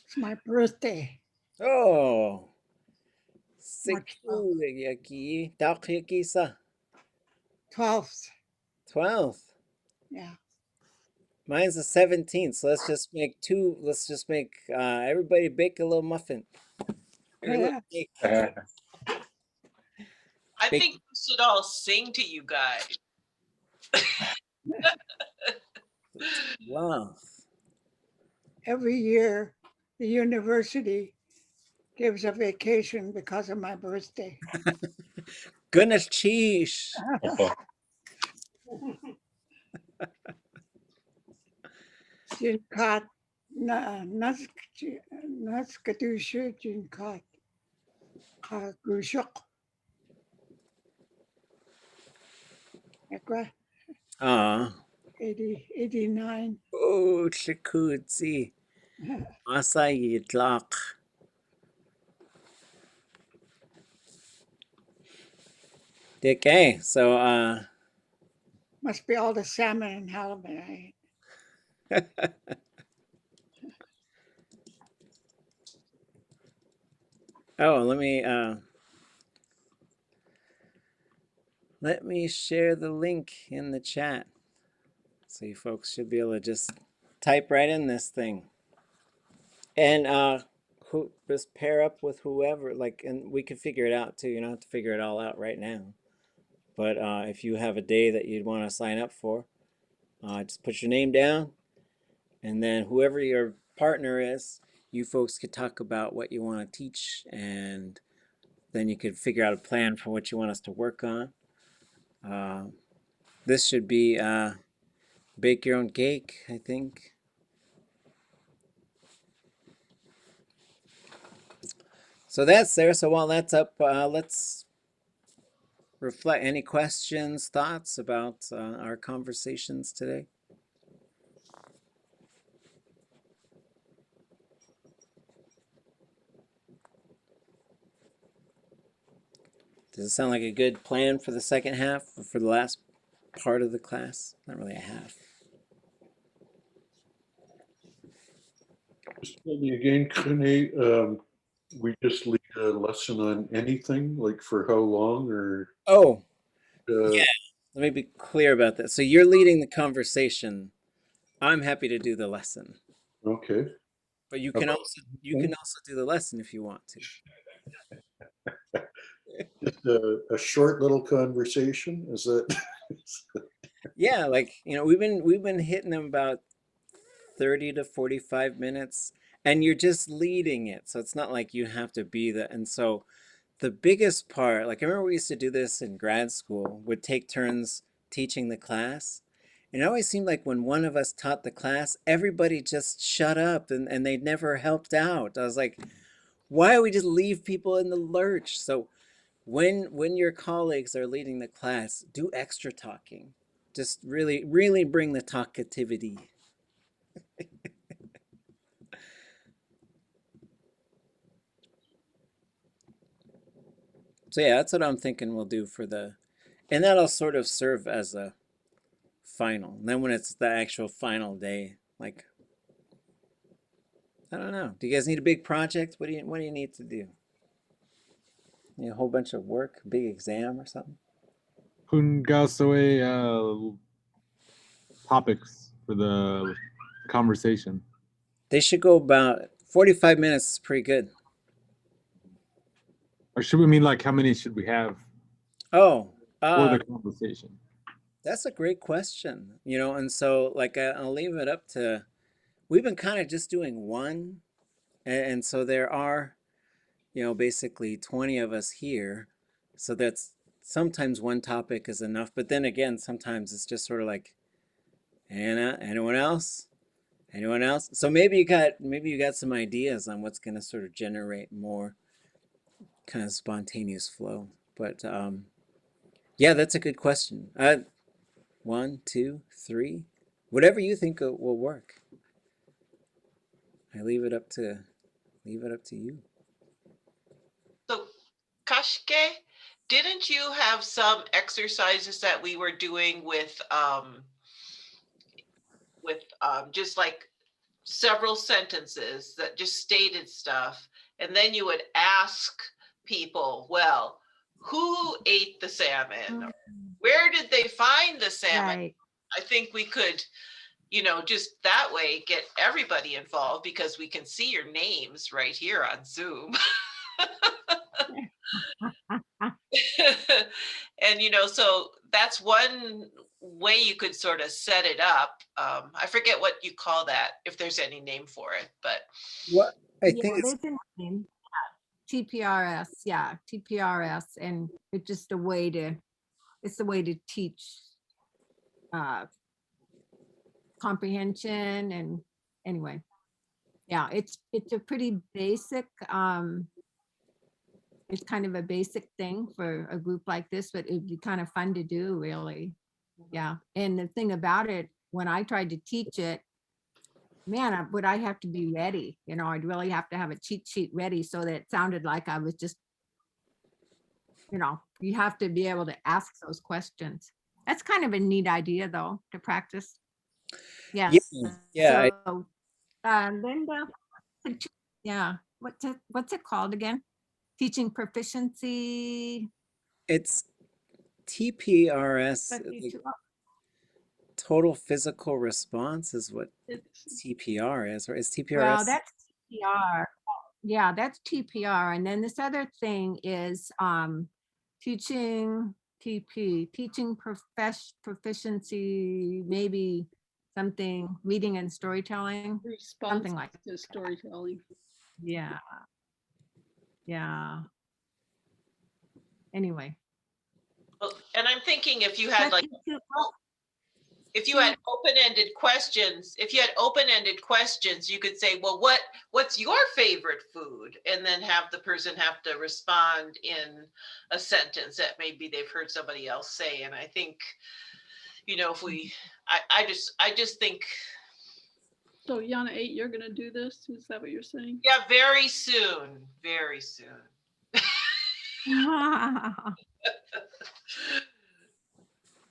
It's my birthday. Oh. March Siku yaki. Dak yaki sa. 12th. 12th. Yeah. Mine's the 17th, so let's just make two. Let's just make everybody bake a little muffin. Or a little cake. I think we should all sing to you guys. Wow. Every year, the university gives a vacation because of my birthday. Goodness cheese. Jinkat naskadushu jinkat kagushuk. Ekwa Ah. 89. Oh, Shakudzi. Shanyaak'utlaax. Okay, so Must be all the salmon and halibut I ate. oh, let me share the link in the chat. So you folks should be able to just type right in this thing. And just pair up with whoever, like, and we can figure it out too. You don't have to figure it all out right now. But if you have a day that you'd want to sign up for, just put your name down, and then whoever your partner is, you folks could talk about what you want to teach, and then you could figure out a plan for what you want us to work on. This should be bake your own cake, I think. So that's there. So while that's up, let's reflect. Any questions, thoughts about our conversations today? Does it sound like a good plan for the second half, or for the last part of the class? Not really a half. Just tell me again, René, we just lead a lesson on anything, like for how long, or Oh, uh, yeah. Let me be clear about that. So you're leading the conversation. I'm happy to do the lesson, okay. but you can About also do the lesson if you want to. just a short little conversation? Is that? Yeah, like, we've been hitting them about 30 to 45 minutes, and you're just leading it. So it's not like you have to be the, and so the biggest part, like I remember we used to do this in grad school, would take turns teaching the class. And it always seemed like when one of us taught the class, everybody just shut up and they never helped out. I was like, why do we just leave people in the lurch? So when your colleagues are leading the class, do extra talking. Just really, really bring the talkativity. So yeah, that's what I'm thinking we'll do for the, and that'll sort of serve as a final. And then when it's the actual final day, like, I don't know. Do you guys need a big project? What do you need to do? Need a whole bunch of work, big exam or something? Pungasoe topics for the conversation. They should go about 45 minutes is pretty good. Or should we mean like how many should we have Oh, for the conversation? that's a great question. And so like I'll leave it up to, we've been kind of just doing one. And so there are, basically 20 of us here. So that's sometimes one topic is enough. But then again, sometimes it's just sort of like, Anna, anyone else? Anyone else? So maybe you got some ideas on what's going to sort of generate more kind of spontaneous flow. But yeah, that's a good question. 1, 2, 3, whatever you think will work. I leave it up to you. So, Kashke, didn't you have some exercises that we were doing with just like several sentences that just stated stuff, and then you would ask people, well, who ate the salmon? Or, where did they find the salmon? Right. I think we could, just that way get everybody involved, because we can see your names right here on Zoom. And so that's one way you could sort of set it up. I forget what you call that, if there's any name for it, but what I Yeah, think it's there's a name. TPRS, yeah, TPRS, and it's just a way to, it's a way to teach comprehension. And anyway, yeah, it's a pretty basic, it's kind of a basic thing for a group like this, but it'd be kind of fun to do, really. Yeah, and the thing about it, when I tried to teach it, man, would I have to be ready? I'd really have to have a cheat sheet ready so that it sounded like I was just, you have to be able to ask those questions. That's kind of a neat idea, though, to practice. Yes. Yeah. So, Linda, yeah, what's it called again? Teaching proficiency. It's TPRS. Like, total physical response is what TPR is, or is TPRS? Well, that's TPR. Yeah, that's TPR. And then this other thing is teaching proficiency, maybe something, reading and storytelling, something like to storytelling. Yeah. Yeah. Anyway. well, and I'm thinking if you had open-ended questions, you could say, well, what's your favorite food? And then have the person have to respond in a sentence that maybe they've heard somebody else say. And I think, if we, I just think. So Yana 8, you're gonna do this? Is that what you're saying? Yeah, very soon, very soon.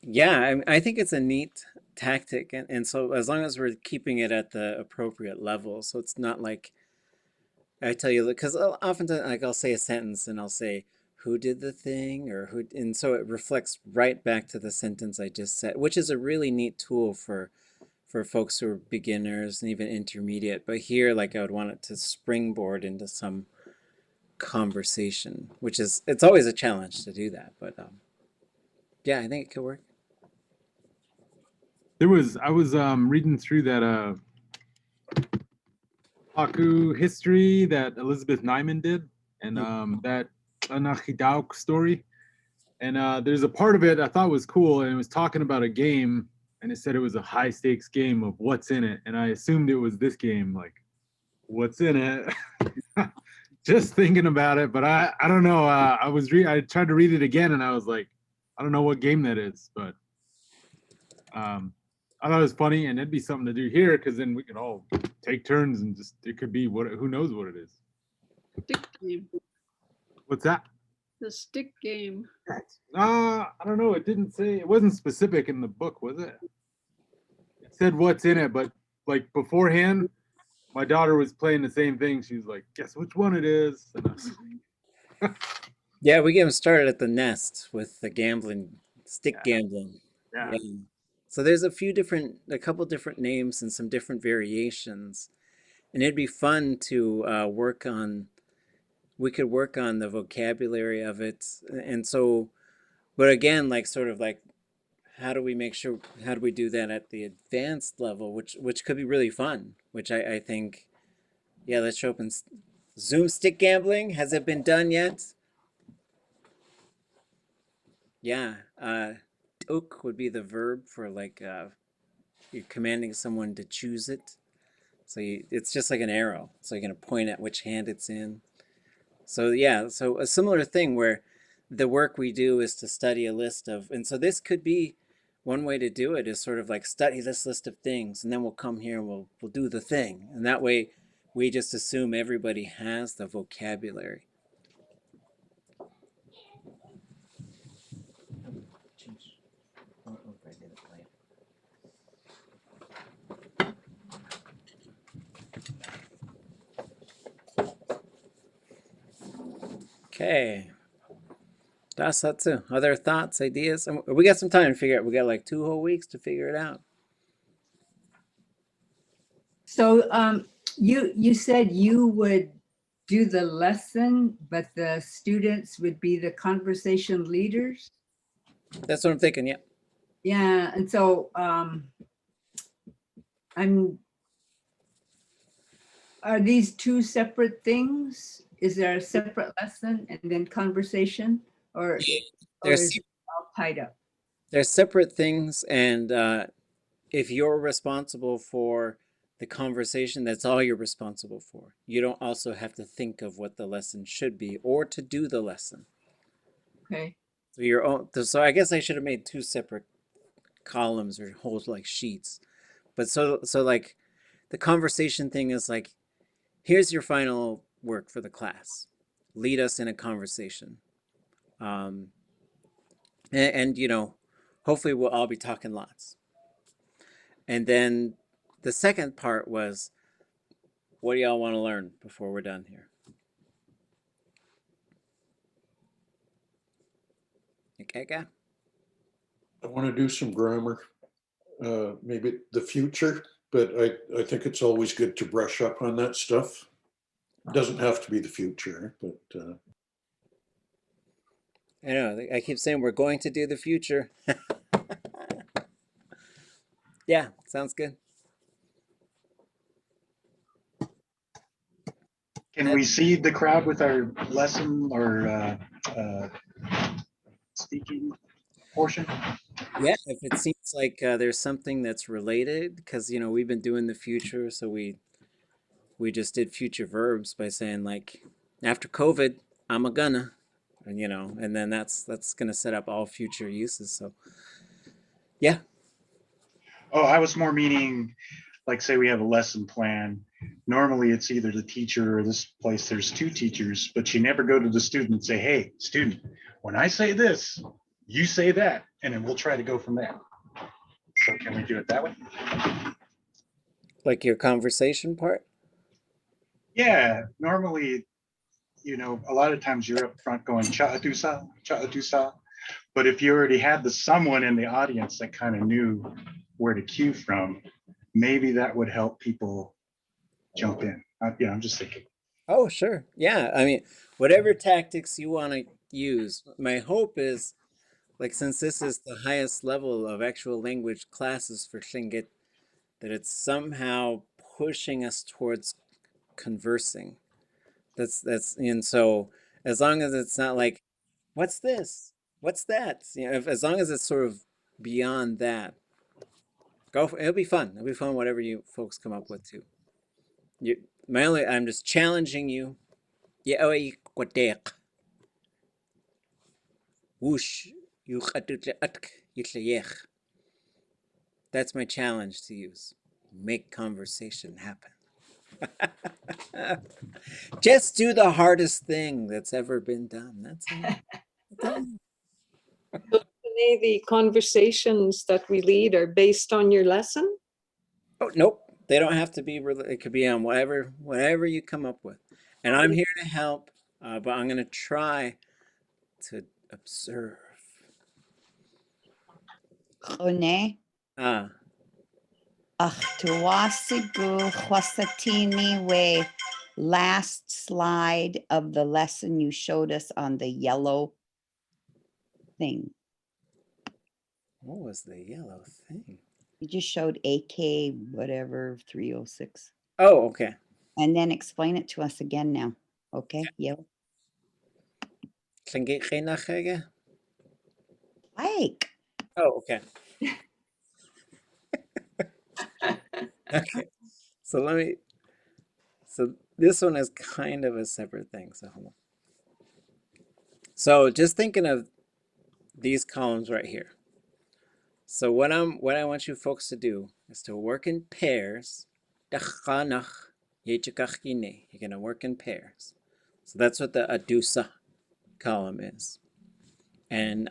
Yeah, I think it's a neat tactic, and so as long as we're keeping it at the appropriate level, so it's not like I tell you, because oftentimes like I'll say a sentence and I'll say who did the thing or who, and so it reflects right back to the sentence I just said, which is a really neat tool for folks who are beginners and even intermediate. But here, like I would want it to springboard into some conversation, which is it's always a challenge to do that, but yeah, I think it could work. I was reading through that Haku history that Elizabeth Nyman did, and that Shanyaak'utlaax story. And there's a part of it I thought was cool, and it was talking about a game, and it said it was a high stakes game of what's in it, and I assumed it was this game, like what's in it. Just thinking about it, but I don't know. I tried to read it again, and I was like, I don't know what game that is, but I thought it was funny, and it'd be something to do here because then we could all take turns and just it could be who knows what it is. Stick game. What's that? The stick game. I don't know. It didn't say. It wasn't specific in the book, was it? It said what's in it, but like beforehand, my daughter was playing the same thing. She was like, "Guess which one it is?" And I was like, Yeah, we get them started at the nest with the gambling, stick gambling. Yeah. So there's a couple different names and some different variations, and it'd be fun to work on. We could work on the vocabulary of it, and so, but again, like sort of like, how do we do that at the advanced level, which could be really fun. Which I think, yeah, let's show up and Zoom stick gambling. Has it been done yet? Yeah, ook would be the verb for like you're commanding someone to choose it. So it's just like an arrow. So you're gonna point at which hand it's in. So yeah, so a similar thing where the work we do is to study a list of, and so this could be one way to do it is sort of like study this list of things, and then we'll come here and we'll do the thing, and that way we just assume everybody has the vocabulary. Okay. That's that too. Other thoughts, ideas? And we got some time to figure it. We got like 2 whole weeks to figure it out. So you said you would do the lesson, but the students would be the conversation leaders? That's what I'm thinking, yeah. Yeah, and so are these two separate things? Is there a separate lesson and then conversation, or is it all tied up? They're separate things, and if you're responsible for the conversation, that's all you're responsible for. You don't also have to think of what the lesson should be or to do the lesson. Okay. So your own. So I guess I should have made 2 separate columns or whole like sheets. But so like the conversation thing is like, here's your final work for the class. Lead us in a conversation. And you know, hopefully we'll all be talking lots. And then the second part was, what do y'all want to learn before we're done here? Okay. I want to do some grammar, maybe the future, but I think it's always good to brush up on that stuff. It doesn't have to be the future, but I know, I keep saying we're going to do the future. Yeah, sounds good. Can we seed the crowd with our lesson or speaking portion? Yeah, if it seems like there's something that's related, because you know we've been doing the future, so we just did future verbs by saying like, after COVID, I'm a gonna, and you know, and then that's gonna set up all future uses. So, yeah. Oh, I was more meaning like say we have a lesson plan. Normally it's either the teacher or this place, there's two teachers, but you never go to the student and say, hey, student, when I say this, you say that, and then we'll try to go from there. So can we do it that way? Like your conversation part? Yeah, normally, you know, a lot of times you're up front going cha-atusa. But if you already had someone in the audience that kind of knew where to cue from, maybe that would help people jump in. Yeah, I'm just thinking. Oh, sure. Yeah. I mean, whatever tactics you want to use. My hope is, like, since this is the highest level of actual language classes for Tlingit, that it's somehow pushing us towards conversing. And so as long as it's not like, what's this? What's that? You know, as long as it's sort of beyond that, it'll be fun. It'll be fun, whatever you folks come up with too. I'm just challenging you. Whoosh. That's my challenge to use. Make conversation happen. Just do the hardest thing that's ever been done. That's all. The conversations that we lead are based on your lesson? Oh, nope. They don't have to be, it could be on whatever you come up with. And I'm here to help, but I'm going to try to observe. Unéi. Ah. Tuasigu Hwasatini way. Last slide of the lesson you showed us on the yellow thing. What was the yellow thing? You just showed AK whatever 306. Oh, okay. And then explain it to us again now. Okay, yep. Like. Oh, okay. Okay. So this one is kind of a separate thing. So hold on. So just thinking of these columns right here. So what I want you folks to do is to work in pairs. You're gonna work in pairs. So that's what the adusa column is. And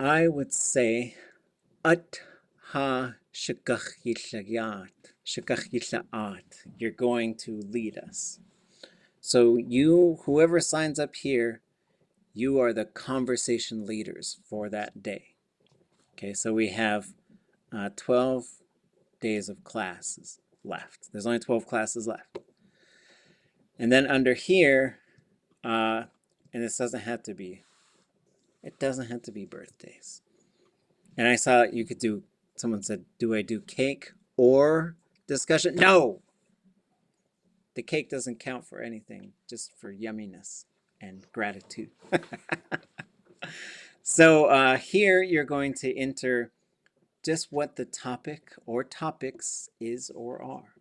I would say at ha shikachitlayat. You're going to lead us. So whoever signs up here, you are the conversation leaders for that day. Okay, so we have 12 days of classes left. There's only 12 classes left. And then under here, and it doesn't have to be birthdays. And I saw you could do, someone said, do I do cake or discussion? No! The cake doesn't count for anything, just for yumminess and gratitude. So here you're going to enter just what the topic or topics is or are.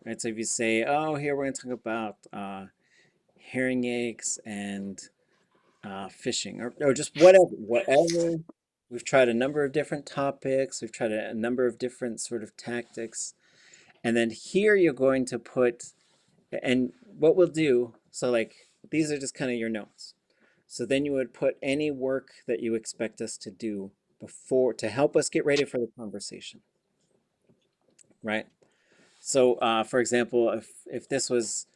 Right, so if you say, oh, here we're going to talk about herring eggs and fishing, or just whatever. We've tried a number of different topics. We've tried a number of different sort of tactics. And then here you're going to put, and what we'll do, so like these are just kind of your notes. So then you would put any work that you expect us to do before, to help us get ready for the conversation, right? So for example, if this was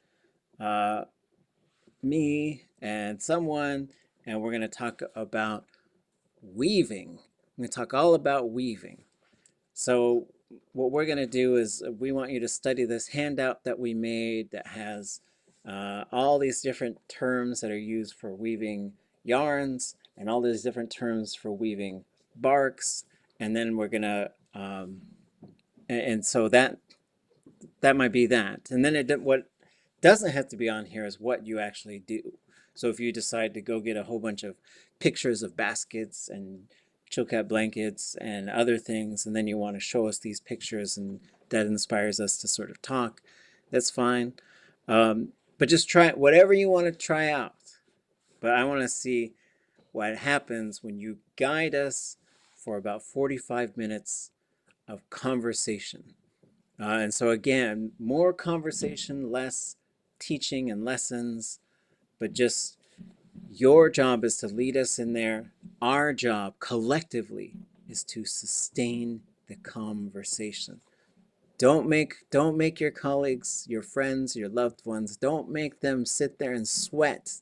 me and someone, and we're going to talk about weaving. I'm going to talk all about weaving. So what we're going to do is we want you to study this handout that we made that has all these different terms that are used for weaving yarns and all these different terms for weaving barks. And then we're going to, and so that might be that. And then what doesn't have to be on here is what you actually do. So if you decide to go get a whole bunch of pictures of baskets and chilkat blankets and other things, and then you want to show us these pictures and that inspires us to sort of talk, that's fine. But just try whatever you want to try out. But I want to see what happens when you guide us for about 45 minutes of conversation. And so again, more conversation, less teaching and lessons, but just your job is to lead us in there. Our job collectively is to sustain the conversation. Don't make your colleagues, your friends, your loved ones, don't make them sit there and sweat.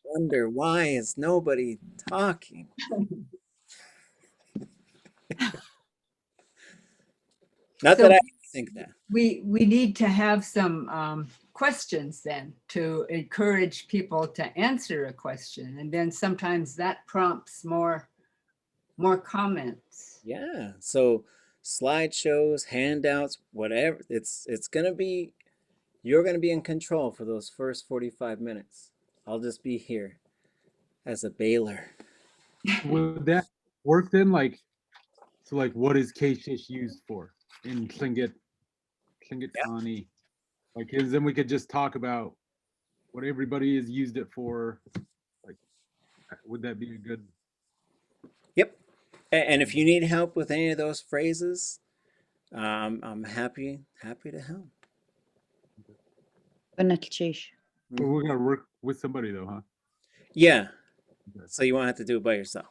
Wonder why is nobody talking? Not So that I think that. we need to have some questions then to encourage people to answer a question. And then sometimes that prompts more comments. Yeah. So slideshows, handouts, whatever. It's gonna be, you're gonna be in control for those first 45 minutes. I'll just be here as a bailer. Would that work then? Like, so like, what is K-Shish used for in Tlingit Connie? Like, then we could just talk about what everybody has used it for. Like, would that be a good? Yep. And if you need help with any of those phrases, I'm happy to help. Well, we're gonna work with somebody though, huh? Yeah. Okay. So you won't have to do it by yourself.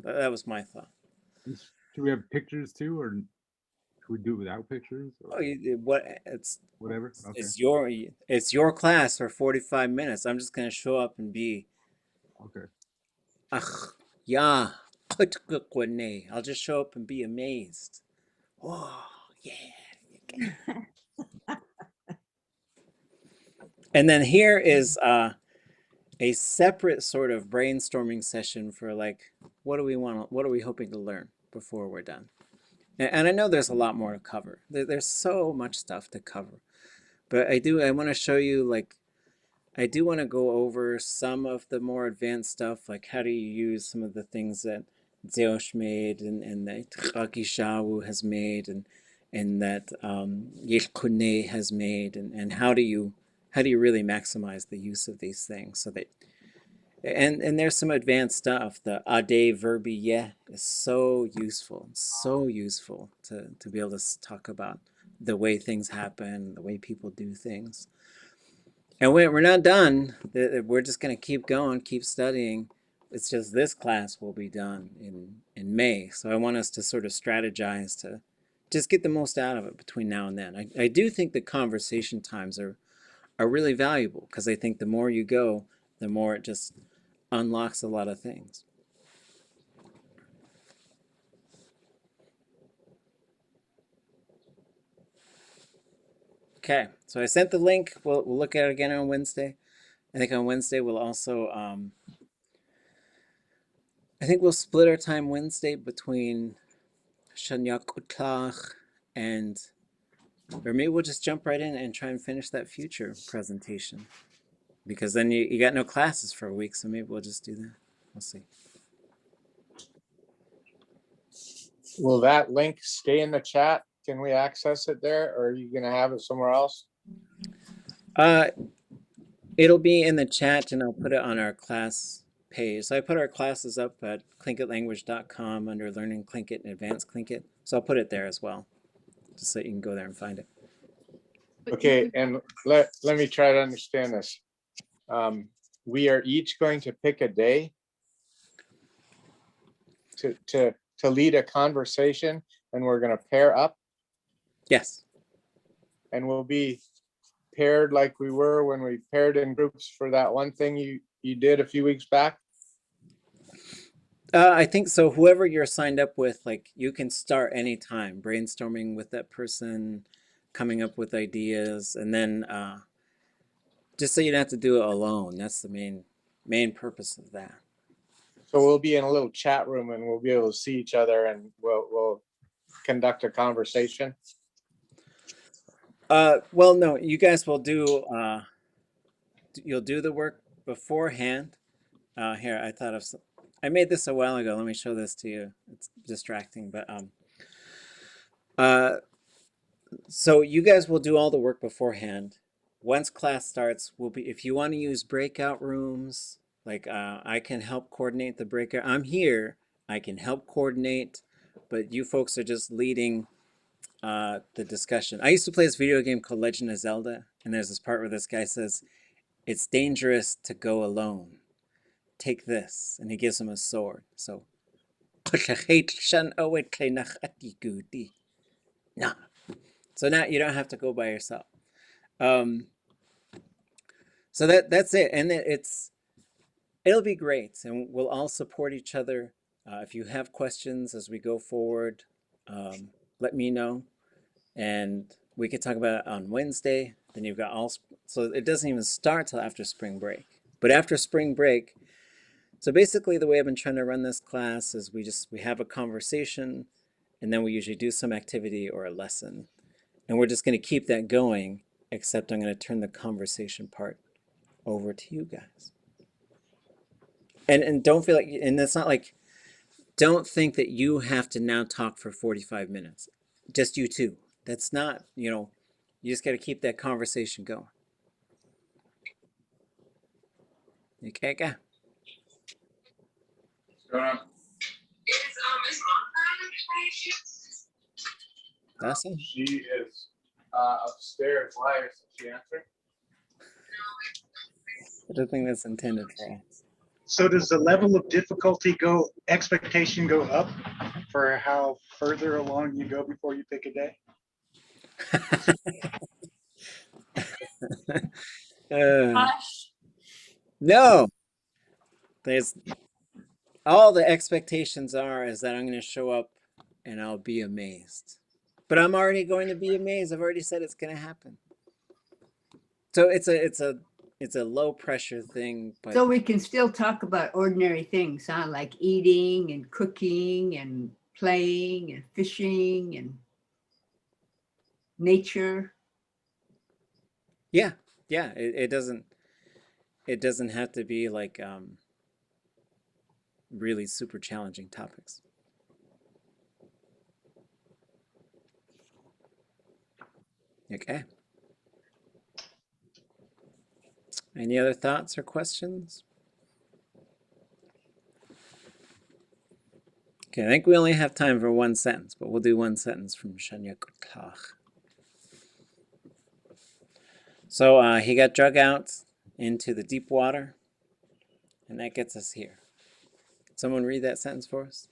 That was my thought. Should we have pictures too, or should we do it without pictures? Or Oh, it's whatever. Okay. it's your class for 45 minutes. I'm just gonna show up and be Okay. ach yeah. I'll just show up and be amazed. Oh yeah. And then here is a separate sort of brainstorming session for like, what are we hoping to learn before we're done? And I know there's a lot more to cover. There's so much stuff to cover. But I want to show you, like, I do want to go over some of the more advanced stuff, like how do you use some of the things that Zeosh made and that Shawu has made and that Yilkune has made, and how do you really maximize the use of these things so that and there's some advanced stuff. The Aadé verbier is so useful to be able to talk about the way things happen, the way people do things. And we're not done. We're just going to keep going, keep studying. It's just this class will be done in May. So I want us to sort of strategize to just get the most out of it between now and then. I do think the conversation times are really valuable because I think the more you go, the more it just unlocks a lot of things. Okay, so I sent the link. We'll look at it again on Wednesday. I think on Wednesday we'll also, I think we'll split our time Wednesday between Shanyaak'utlaax and, or maybe we'll just jump right in and try and finish that future presentation. Because then you got no classes for a week, so maybe we'll just do that. We'll see. Will that link stay in the chat? Can we access it there, or are you gonna have it somewhere else? It'll be in the chat and I'll put it on our class page. So I put our classes up at tlingitlanguage.com under Learning Tlingit and Advanced Tlingit. So I'll put it there as well, just so you can go there and find it. Okay, and let me try to understand this. We are each going to pick a day to lead a conversation, and we're going to pair up. Yes. And we'll be paired like we were when we paired in groups for that one thing you did a few weeks back. I think so. Whoever you're signed up with, like, you can start anytime brainstorming with that person, coming up with ideas, and then just so you don't have to do it alone. That's the main purpose of that. So we'll be in a little chat room and we'll be able to see each other and we'll conduct a conversation. Well, no, you guys will do, you'll do the work beforehand. Here, I thought of, I made this a while ago. Let me show this to you. It's distracting, but so you guys will do all the work beforehand. Once class starts, if you want to use breakout rooms, like I can help coordinate the breakout. I'm here. I can help coordinate, but you folks are just leading the discussion. I used to play this video game called Legend of Zelda, and there's this part where this guy says, "It's dangerous to go alone. Take this," and he gives him a sword. So, nah. So now you don't have to go by yourself. So that's it, and it'll be great, and we'll all support each other. If you have questions as we go forward, let me know, and we could talk about it on Wednesday. Then you've got so it doesn't even start till after spring break. But after spring break, so basically the way I've been trying to run this class is we have a conversation, and then we usually do some activity or a lesson, and we're just going to keep that going. Except I'm going to turn the conversation part over to you guys. And don't feel like, and that's not like, don't think that you have to now talk for 45 minutes. Just you two. That's not, you just got to keep that conversation going. Okay, go. What's going on? That's it. She is upstairs. Why is she answering? I don't think that's intended for us. So does the level of difficulty expectation go up for how further along you go before you pick a day? No, there's all the expectations is that I'm going to show up and I'll be amazed. But I'm already going to be amazed. I've already said it's going to happen. So it's a low pressure thing. But So we can still talk about ordinary things, huh? Like eating and cooking and playing and fishing and nature. Yeah. It doesn't have to be like really super challenging topics. Okay. Any other thoughts or questions? Okay, I think we only have time for one sentence, but we'll do one sentence from Shanyaak'utlaax. So he got drug out into the deep water, and that gets us here. Can someone read that sentence for us?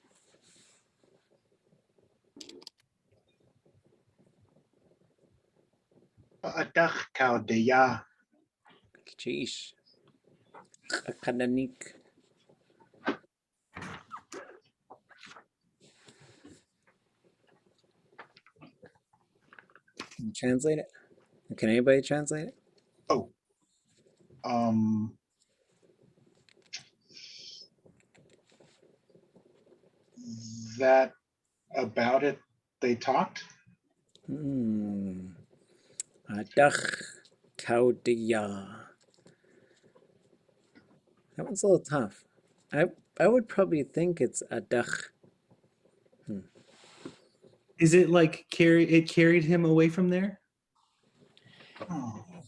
Sheesh. Akadanik. Can you translate it? Can anybody translate it? Oh. That about it they talked? Adach kaudiya. That one's a little tough. I would probably think it's adach. Is it like it carried him away from there?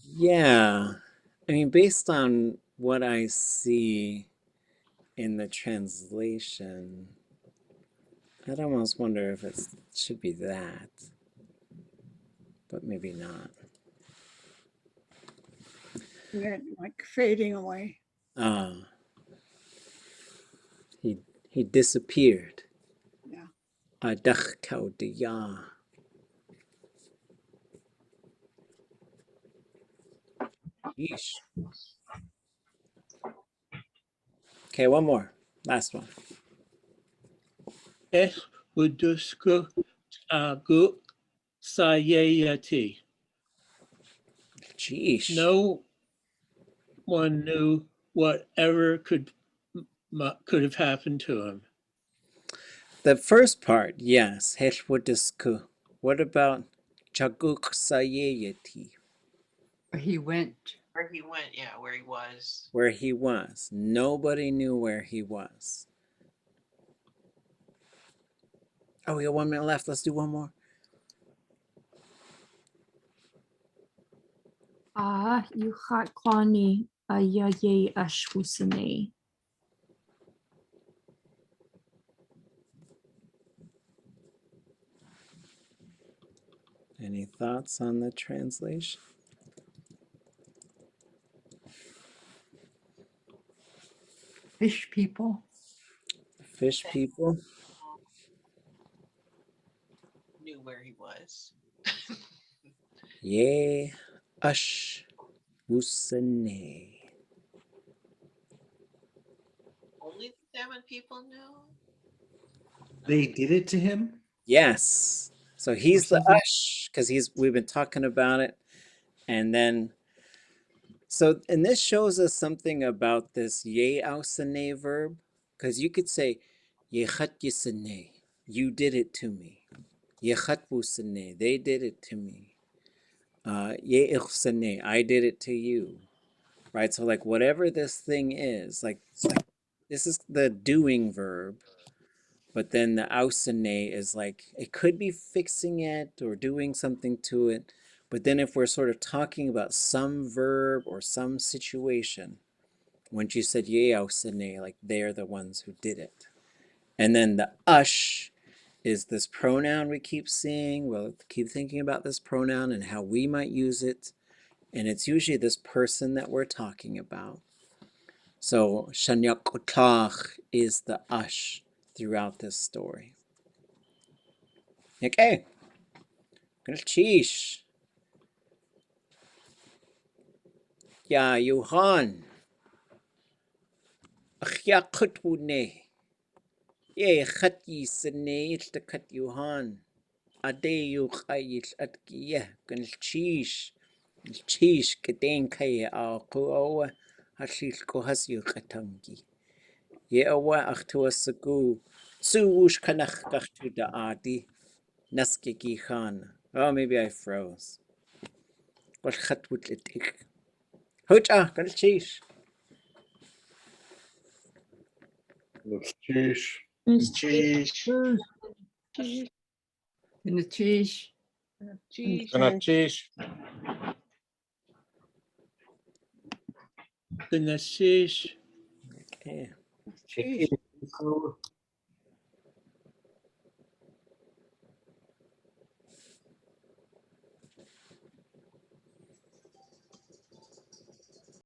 Yeah. I mean, based on what I see in the translation, I'd almost wonder if it should be that, but maybe not. And then like fading away. He disappeared. Yeah. Adach kaudiya. Yeesh. Okay, one more. Last one. Ech wudusku agu sayayati. Jeez. No one knew whatever could have happened to him. The first part, yes. Ech wudusku. What about chaguk sayayati? He went. Where he went, yeah, where he was. Where he was. Nobody knew where he was. Oh, we got 1 minute left. Let's do one more. Yuchakwani ayaye ashwusane. Any thoughts on the translation? Fish people. Fish people? Knew where he was. Ye ash unéi. Only the salmon people knew. They did it to him? Yes. So he's the something? ush because we've been talking about it. And then and this shows us something about this ye ausane verb, because you could say yechat yisane, you did it to me. Yechat busane, they did it to me. Ye ichsane, I did it to you. Right? So like whatever this thing is, like this is the doing verb, but then the ausane is like it could be fixing it or doing something to it. But then if we're sort of talking about some verb or some situation, when you said ye ausane, like they're the ones who did it. And then the ush is this pronoun we keep seeing. We'll keep thinking about this pronoun and how we might use it. And it's usually this person that we're talking about. So Shanyaak'utlaax is the ush throughout this story. Okay. Cheesh. Ya Johan. Achyaakutwune. Ye chat yisane iltakat Johan. Aadé yuchayil atkiye kan cheesh. Cheesh keten kaya aqu hashil kohas yukatangi. Ye awa achtuasagu. Suwush kanach kachtu da Aadé. Naskiki Khan. Oh, maybe I froze. What chatwut litik? Hocha, kan cheesh. Let's cheese. Cheese. In the cheese. Cheese. The Nashish. Okay. Cheese.